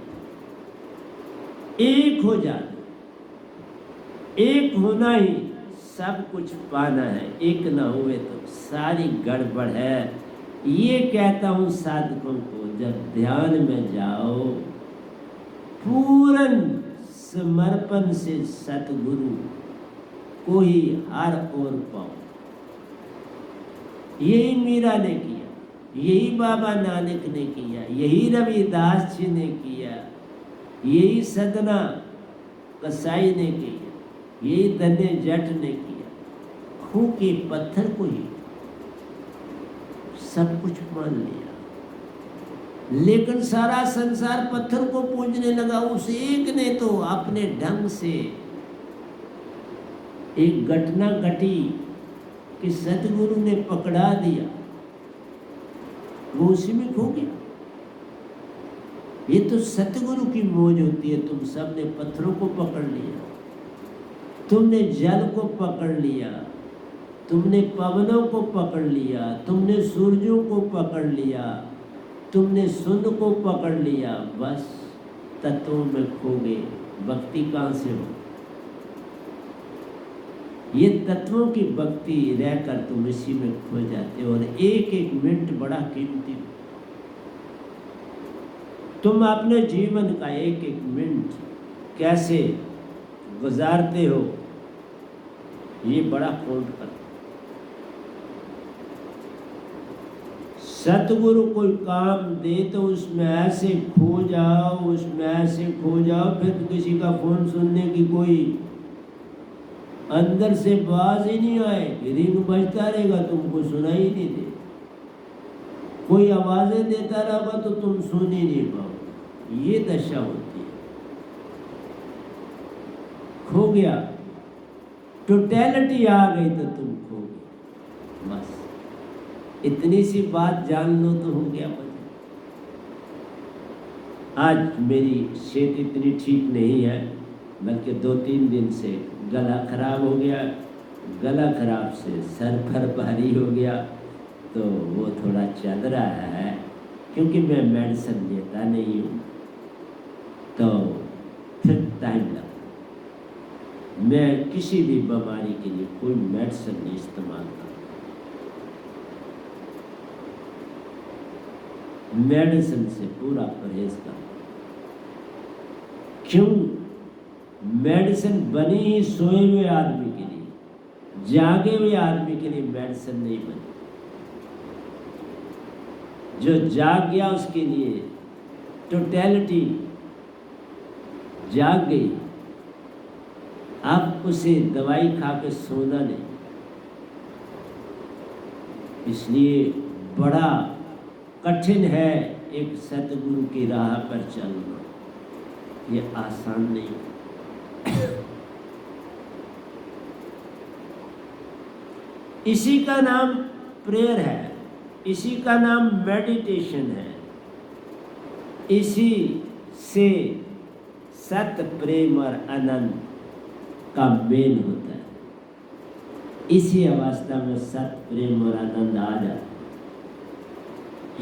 एक हो जाना। एक होना ही सब कुछ पाना है, एक ना हुए तो सारी गड़बड़ है। ये कहता हूं साधकों को, जब ध्यान में जाओ पूर्ण समर्पण से सतगुरु को ही हर ओर पाओ। यही मीरा ने किया, यही बाबा नानक ने किया, यही रविदास जी ने किया, यही सदना कसाई ने किया, यही धन्य जट ने किया। खू के पत्थर को ही सब कुछ मान लिया, लेकिन सारा संसार पत्थर को पूजने लगा। उस एक ने तो अपने ढंग से एक घटना घटी कि सतगुरु ने पकड़ा दिया, वो उसी में खो गया। ये तो सतगुरु की मौज होती है। तुम सबने पत्थरों को पकड़ लिया, तुमने जल को पकड़ लिया, तुमने पवनों को पकड़ लिया, तुमने सूरजों को पकड़ लिया, तुमने सुन को पकड़ लिया। बस तत्वों में खो गए। भक्ति कहाँ से हो? ये तत्वों की भक्ति रहकर तुम इसी में खो जाते हो। और एक एक मिनट बड़ा कीमती। तुम अपने जीवन का एक एक मिनट कैसे गुजारते हो, ये बड़ा काउंट करता। सतगुरु कोई काम दे तो उसमें ऐसे खो जाओ, उसमें ऐसे खो जाओ, फिर किसी का फोन सुनने की कोई अंदर से आवाज ही नहीं आए, रिंग बजता रहेगा, तुमको सुनाई नहीं दे। कोई आवाजें देता रहेगा तो तुम सुन ही नहीं पाओ। ये दशा होती है। खो गया, टोटलिटी आ गई तो तुम खो गए। बस इतनी सी बात जान लो तो हो गया मजा। आज मेरी सेहत इतनी ठीक नहीं है, बल्कि 2-3 दिन से गला खराब हो गया। गला खराब से सर पर भारी हो गया, तो वो थोड़ा चल रहा है। क्योंकि मैं मेडिसिन लेता नहीं हूँ तो फिर टाइम लगता। मैं किसी भी बीमारी के लिए कोई मेडिसिन नहीं इस्तेमाल करता। मेडिसिन से पूरा परहेज करता। क्यों? मेडिसिन बनी ही सोए हुए आदमी के लिए, जागे हुए आदमी के लिए मेडिसिन नहीं बनी। जो जाग गया उसके लिए टोटलिटी जाग गई। अब उसे दवाई खा के सोना नहीं। इसलिए बड़ा कठिन है एक सतगुरु की राह पर चलना। ये आसान नहीं। इसी का नाम प्रेयर है, इसी का नाम मेडिटेशन है। इसी से सत प्रेम और आनंद का मेल होता है। इसी अवस्था में सत प्रेम और आनंद आ जाता है।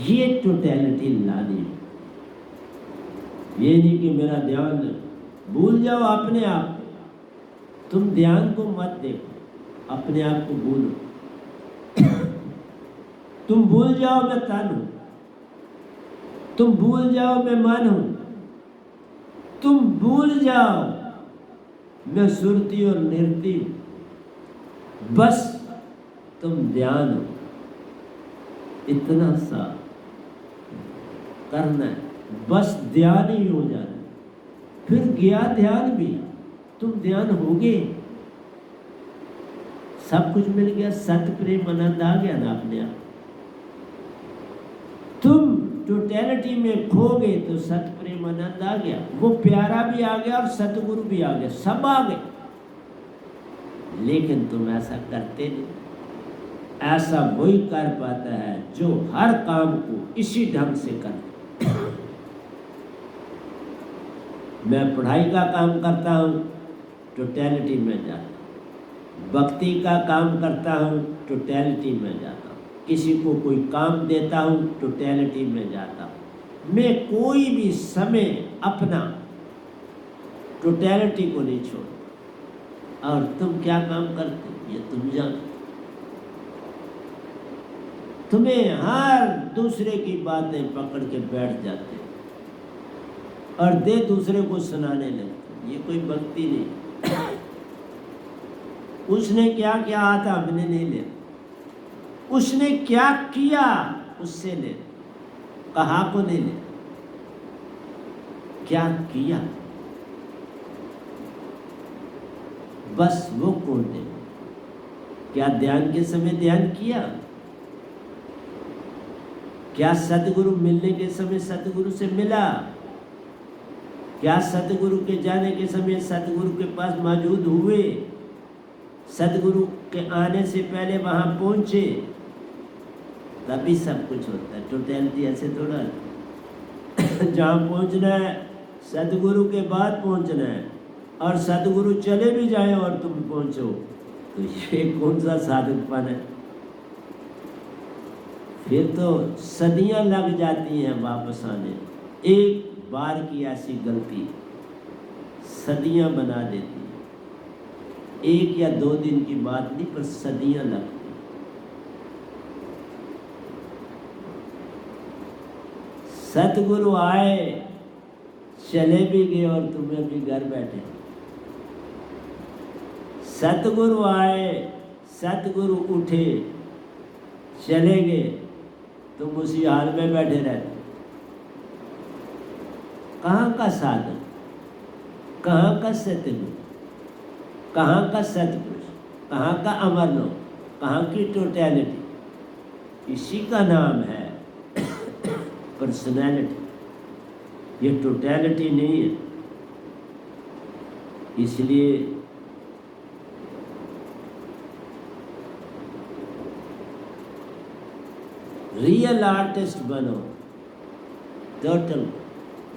ये टोटलिटी लानी। ये नहीं कि मेरा ध्यान भूल जाओ अपने आप को। तुम ध्यान को मत देखो, अपने आप को भूलो। तुम भूल जाओ मैं तन हूं, तुम भूल जाओ मैं मन हूं, तुम भूल जाओ मैं सुरती और निरती हूं। बस तुम ध्यान हो। इतना सा करना है, बस ध्यान ही हो जाना। फिर गया ध्यान भी, तुम ध्यान हो गए, सब कुछ मिल गया, सत प्रेम आनंद आ गया ना अपने आप। तुम टोटलिटी में खो गए तो सत प्रेम आनंद आ गया, वो प्यारा भी आ गया और सतगुरु भी आ गया, सब आ गए। लेकिन तुम ऐसा करते नहीं। ऐसा वही कर पाता है जो हर काम को इसी ढंग से करता। मैं पढ़ाई का काम करता हूँ, टोटलिटी में जाता हूँ। भक्ति का काम करता हूँ, टोटलिटी में जाता हूँ। किसी को कोई काम देता हूँ, टोटलिटी में जाता हूँ। मैं कोई भी समय अपना टोटलिटी को नहीं छोड़ता। और तुम क्या काम करते हो ये तुम जानते। तुम्हें हर दूसरे की बातें पकड़ के बैठ जाते और दे दूसरे को सुनाने लगते। ये कोई भक्ति नहीं। उसने क्या किया था हमने नहीं ले, उसने क्या किया उससे ले, कहा को नहीं ले, क्या किया बस वो कौन दे। क्या ध्यान के समय ध्यान किया, क्या सतगुरु मिलने के समय सतगुरु से मिला, क्या सतगुरु के जाने के समय सतगुरु के पास मौजूद हुए, सतगुरु के आने से पहले वहां पहुंचे, तभी सब कुछ होता है। टोटलिटी ऐसे थोड़ा जहां पहुंचना है सतगुरु के बाद पहुंचना है, और सतगुरु चले भी जाए और तुम पहुंचो, तो ये कौन सा साधकपन है। फिर तो सदियां लग जाती हैं वापस आने। एक बार की ऐसी गलती सदियां बना देती है। एक या 2 दिन की बात नहीं, पर सदियां लगती। सतगुरु आए, चले भी गए और तुम्हें भी घर बैठे। सतगुरु आए, सतगुरु उठे, चले गए, तुम उसी हाल में बैठे रहते। कहाँ का साधन, कहाँ का सतगुरु, कहाँ का सतपुरुष, कहाँ का अमर लोक, कहाँ की टोटलिटी। इसी का नाम है पर्सनैलिटी। ये टोटलिटी नहीं है। इसलिए रियल आर्टिस्ट बनो, टोटल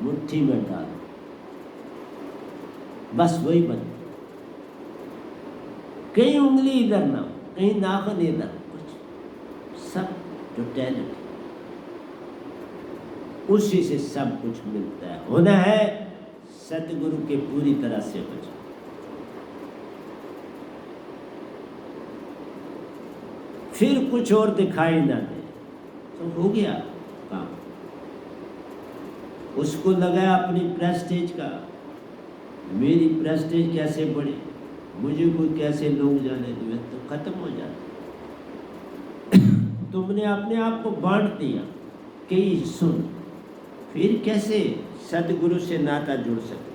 मुट्ठी में डालो, बस वही बनो। कहीं उंगली इधर ना हो, कहीं नाखून इधर, कुछ सब टोटलिटी। उसी से सब कुछ मिलता है। होना है सतगुरु के पूरी तरह से बचो। फिर कुछ और दिखाई ना दे तो हो गया काम। उसको लगा अपनी प्रेस्टीज का, मेरी प्रेस्टीज कैसे बढ़ी, मुझे कोई कैसे लोग जाने दिए, तो खत्म हो जाता। तुमने अपने आप को बांट दिया कि सुन, फिर कैसे सतगुरु से नाता जुड़ सके।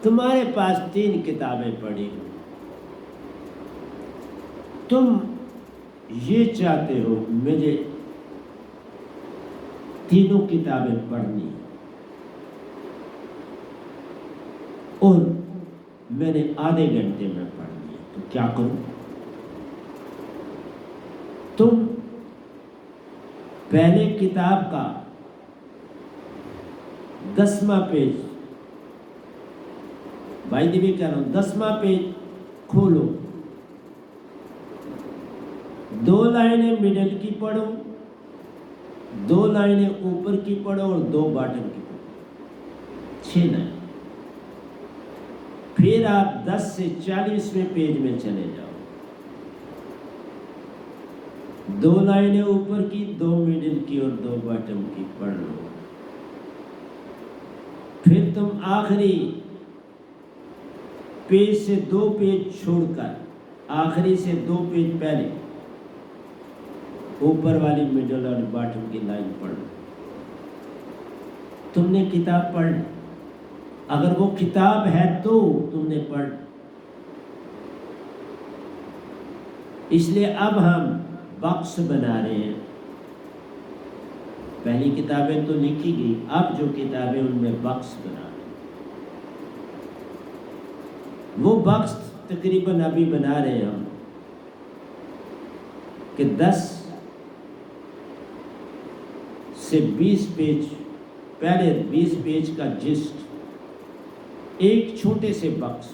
तुम्हारे पास 3 किताबें पढ़ी, तुम ये चाहते हो मुझे तीनों किताबें पढ़नी, और मैंने आधे घंटे में पढ़नी है, तो क्या करूं। तुम पहले किताब का 10वां पेज, भाई देवी कह रहा हूं, 10वां पेज खोलो, 2 लाइनें मिडल की पढ़ो, 2 लाइनें ऊपर की पढ़ो और 2 बॉटम की पढ़ो, 6 लाइन। फिर आप 10 से 40वें पेज में चले जाओ, 2 लाइनें ऊपर की, 2 मिडिल की और 2 बॉटम की पढ़ लो। फिर तुम आखिरी पेज से 2 पेज छोड़कर आखिरी से 2 पेज पहले ऊपर वाली मिडल और बॉटम की लाइन पढ़ लो। तुमने किताब पढ़ ली, अगर वो किताब है तो तुमने पढ़। इसलिए अब हम बॉक्स बना रहे हैं। पहली किताबें तो लिखी गई, अब जो किताबें उनमें बॉक्स बना रहे हैं। वो बॉक्स तकरीबन अभी बना रहे हैं हम कि 10 से 20 पेज, पहले 20 पेज का जिस्ट एक छोटे से बॉक्स,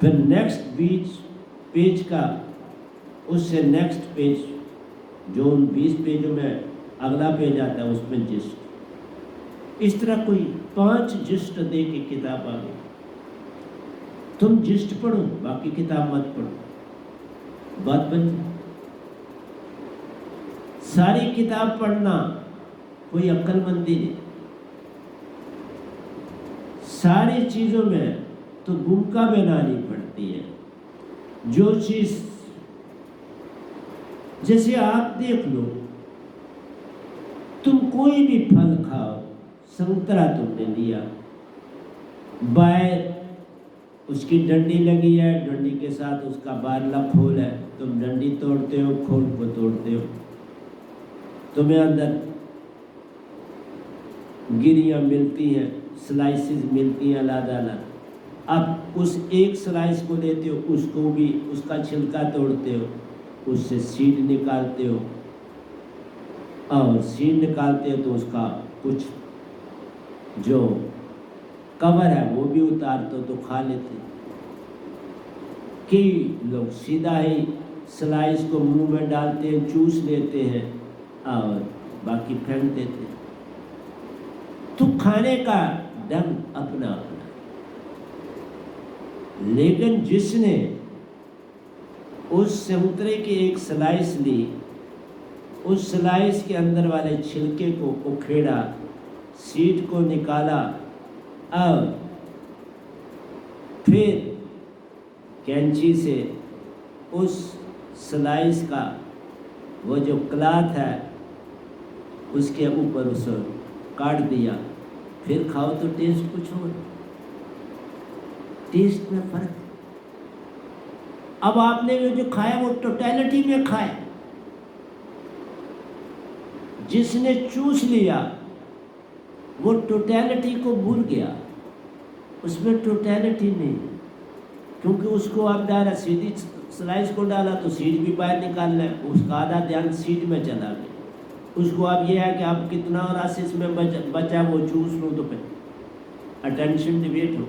फिर नेक्स्ट 20 पेज का, उससे नेक्स्ट पेज, जो उन 20 पेजों में अगला पेज आता है उसमें जिस्ट। इस तरह कोई 5 जिस्ट दे के किताब आ गई। तुम जिस्ट पढ़ो, बाकी किताब मत पढ़ो, बात बन जाए। सारी किताब पढ़ना कोई अक्लमंदी नहीं। सारी चीजों में तो भूमिका बनानी पड़ती है। जो चीज, जैसे आप देख लो, तुम कोई भी फल खाओ, संतरा तुमने लिया, बाहर उसकी डंडी लगी है, डंडी के साथ उसका बारला खोल है, तुम डंडी तोड़ते हो, खोल को तोड़ते हो, तुम्हें अंदर गिरियां मिलती हैं, स्लाइसेस मिलती हैं अलग-अलग। अब उस एक स्लाइस को लेते हो, उसको भी उसका छिलका तोड़ते हो, उससे सीड निकालते हो, और सीड निकालते हो तो उसका कुछ जो कवर है वो भी उतारते हो तो खा लेते। कई लोग सीधा ही स्लाइस को मुंह में डालते हैं, चूस लेते हैं और बाकी फेंक देते हैं। तो खाने का ढंग अपना अपना। लेकिन जिसने उस संतरे की एक स्लाइस ली, उस स्लाइस के अंदर वाले छिलके को उखेड़ा, सीड को निकाला और फिर कैंची से उस स्लाइस का वो जो क्लॉथ है उसके ऊपर उसे काट दिया, फिर खाओ तो टेस्ट कुछ और, टेस्ट में फर्क। अब आपने जो खाया वो टोटलिटी में खाया। जिसने चूस लिया वो टोटलिटी को भूल गया, उसमें टोटलिटी नहीं, क्योंकि उसको आप डायरेक्ट सीधी स्लाइस को डाला तो सीड भी बाहर निकाल ले, उसका आधा ध्यान सीड में चला गया। उसको अब ये है कि आप कितना रस इसमें बचा वो चूस लो, तो फिर अटेंशन डिवेट हो,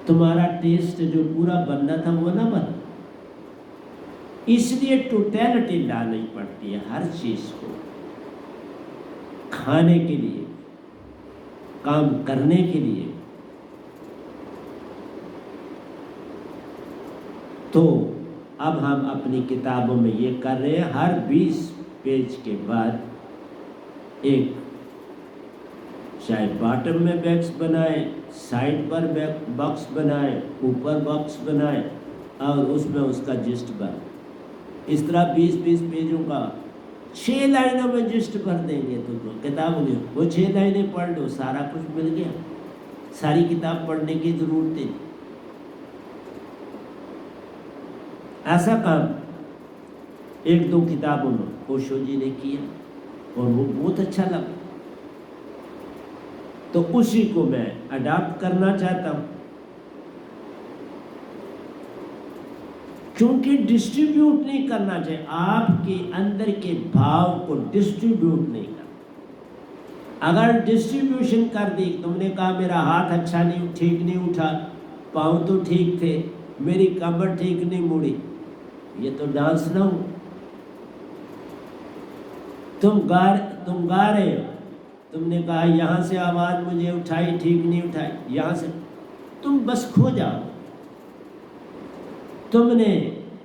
तुम्हारा टेस्ट जो पूरा बनना था वो ना बना। इसलिए टोटलिटी लानी पड़ती है हर चीज को, खाने के लिए, काम करने के लिए। तो अब हम अपनी किताबों में ये कर रहे हैं, हर 20 पेज के बाद एक चाहे बॉटम में बॉक्स बनाए, साइड पर बॉक्स बनाए, ऊपर बॉक्स बनाए और उसमें उसका जिस्ट भर। इस तरह 20-20 पेजों का 6 लाइनों में जिस्ट भर देंगे तो किताब होगी। वो 6 लाइनें पढ़ लो, सारा कुछ मिल गया। सारी किताब पढ़ने की जरूरत है। ऐसा काम 1-2 किताबों में ओशो जी ने किया और वो बहुत अच्छा लगा, तो उसी को मैं अडॉप्ट करना चाहता हूं। क्योंकि डिस्ट्रीब्यूट नहीं करना चाहिए, आपके अंदर के भाव को डिस्ट्रीब्यूट नहीं करना। अगर डिस्ट्रीब्यूशन कर दी, तुमने कहा मेरा हाथ अच्छा नहीं, ठीक नहीं उठा, पाँव तो ठीक थे, मेरी कमर ठीक नहीं मुड़ी, ये तो डांस ना हो। तुम गा रहे हो, तुमने कहा यहाँ से आवाज़ मुझे उठाई, ठीक नहीं उठाई, यहाँ से तुम बस खो जाओ। तुमने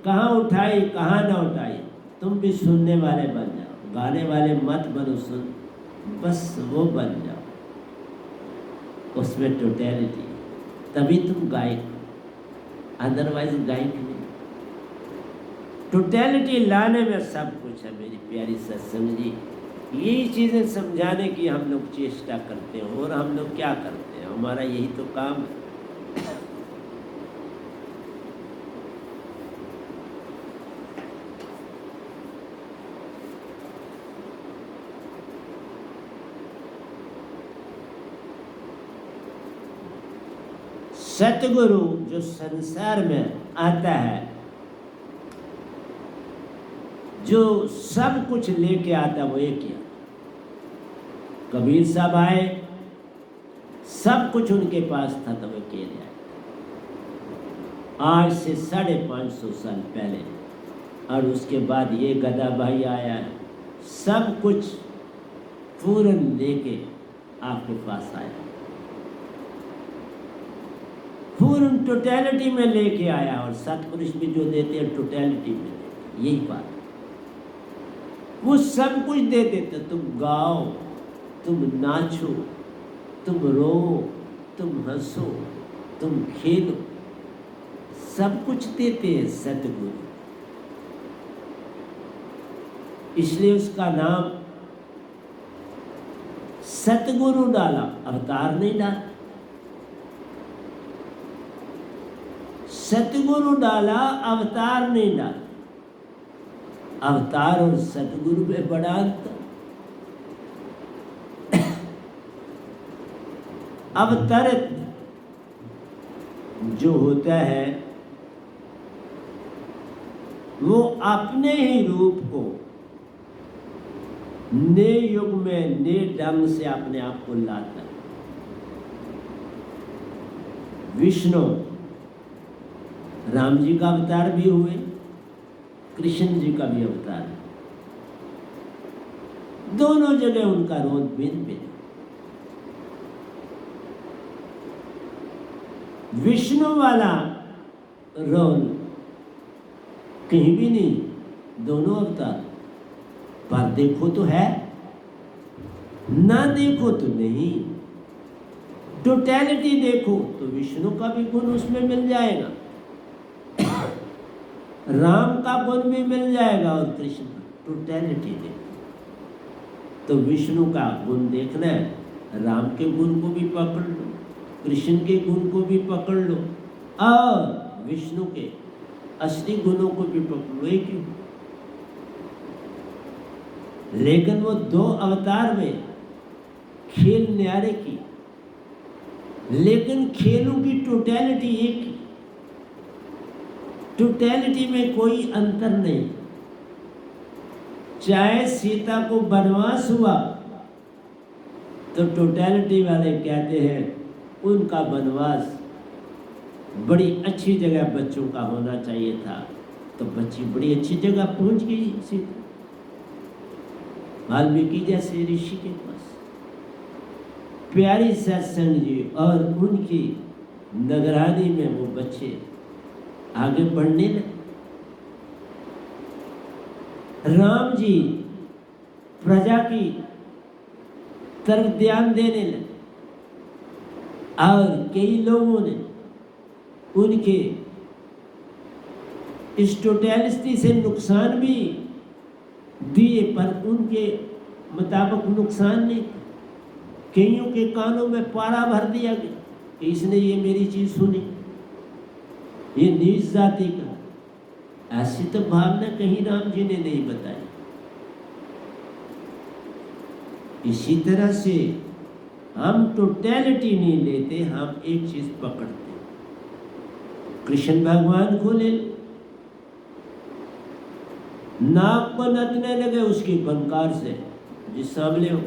कहाँ उठाई कहाँ ना उठाई, तुम भी सुनने वाले बन जाओ, गाने वाले मत बनो, सुन बस वो बन जाओ। उसमें टोटलिटी, तभी तुम गायक, अदरवाइज गायक नहीं। टोटलिटी लाने में सब कुछ है मेरी प्यारी सत्संग जी। यही चीज़ें समझाने की हम लोग चेष्टा करते हैं। और हम लोग क्या करते हैं, हमारा यही तो काम है। सतगुरु जो संसार में आता है, जो सब कुछ लेके आता है, वो एक ही। कबीर साहब आए, सब कुछ उनके पास था, तो वो अकेले आए। आज से 550 साल पहले। और उसके बाद ये गदा भाई आया, सब कुछ पूर्ण लेके आपके पास आया, पूर्ण टोटलिटी में लेके आया। और सतपुरुष भी जो देते हैं टोटलिटी में देते, यही बात। वो सब कुछ दे देते, तुम गाओ, तुम नाचो, तुम रो, तुम हंसो, तुम खेलो, सब कुछ देते हैं सतगुरु। इसलिए उसका नाम सतगुरु डाला, अवतार नहीं डाला। सतगुरु डाला, अवतार नहीं डाला। अवतार और सतगुरु में बड़ा अंतर। अवतरित जो होता है वो अपने ही रूप को नए युग में नए ढंग से अपने आप को लाता है। विष्णु राम जी का अवतार भी हुए, कृष्ण जी का भी अवतार है। दोनों जगह उनका रोल भिन्न भिन्न। विष्णु वाला रोल कहीं भी नहीं, दोनों अवतार। पर देखो तो है, ना देखो तो नहीं। टोटलिटी देखो तो विष्णु का भी गुण उसमें मिल जाएगा, राम का गुण भी मिल जाएगा, और कृष्ण का। टोटलिटी देखो तो विष्णु का गुण देखना है, राम के गुण को भी पकड़ लो, कृष्ण के गुण को भी पकड़ लो, और विष्णु के असली गुणों को भी पकड़ लो। एक ही। लेकिन वो दो अवतार में खेल न्यारे की, लेकिन खेलों की टोटलिटी एक ही। टोटलिटी में कोई अंतर नहीं। चाहे सीता को वनवास हुआ तो टोटलिटी वाले कहते हैं उनका वनवास बड़ी अच्छी जगह बच्चों का होना चाहिए था, तो बच्ची बड़ी अच्छी जगह पहुंच गई सीता, वाल्मीकि जैसे ऋषि के पास। प्यारी सत्संग जी और उनकी निगरानी में वो बच्चे आगे बढ़ने लगे। राम जी प्रजा की तरफ ध्यान देने लगे, और कई लोगों ने उनके इस टोटलिटी से नुकसान भी दिए, पर उनके मुताबिक नुकसान नहीं। कईयों के कानों में पारा भर दिया गया कि इसने ये मेरी चीज सुनी, ये नीच जाति का। ऐसी तो भावना कहीं राम जी ने नहीं बताई। इसी तरह से हम टोटलिटी नहीं लेते, हम एक चीज पकड़ते। कृष्ण भगवान को ले, नाक को नचने लगे उसकी बनकार से, जिस सामने हो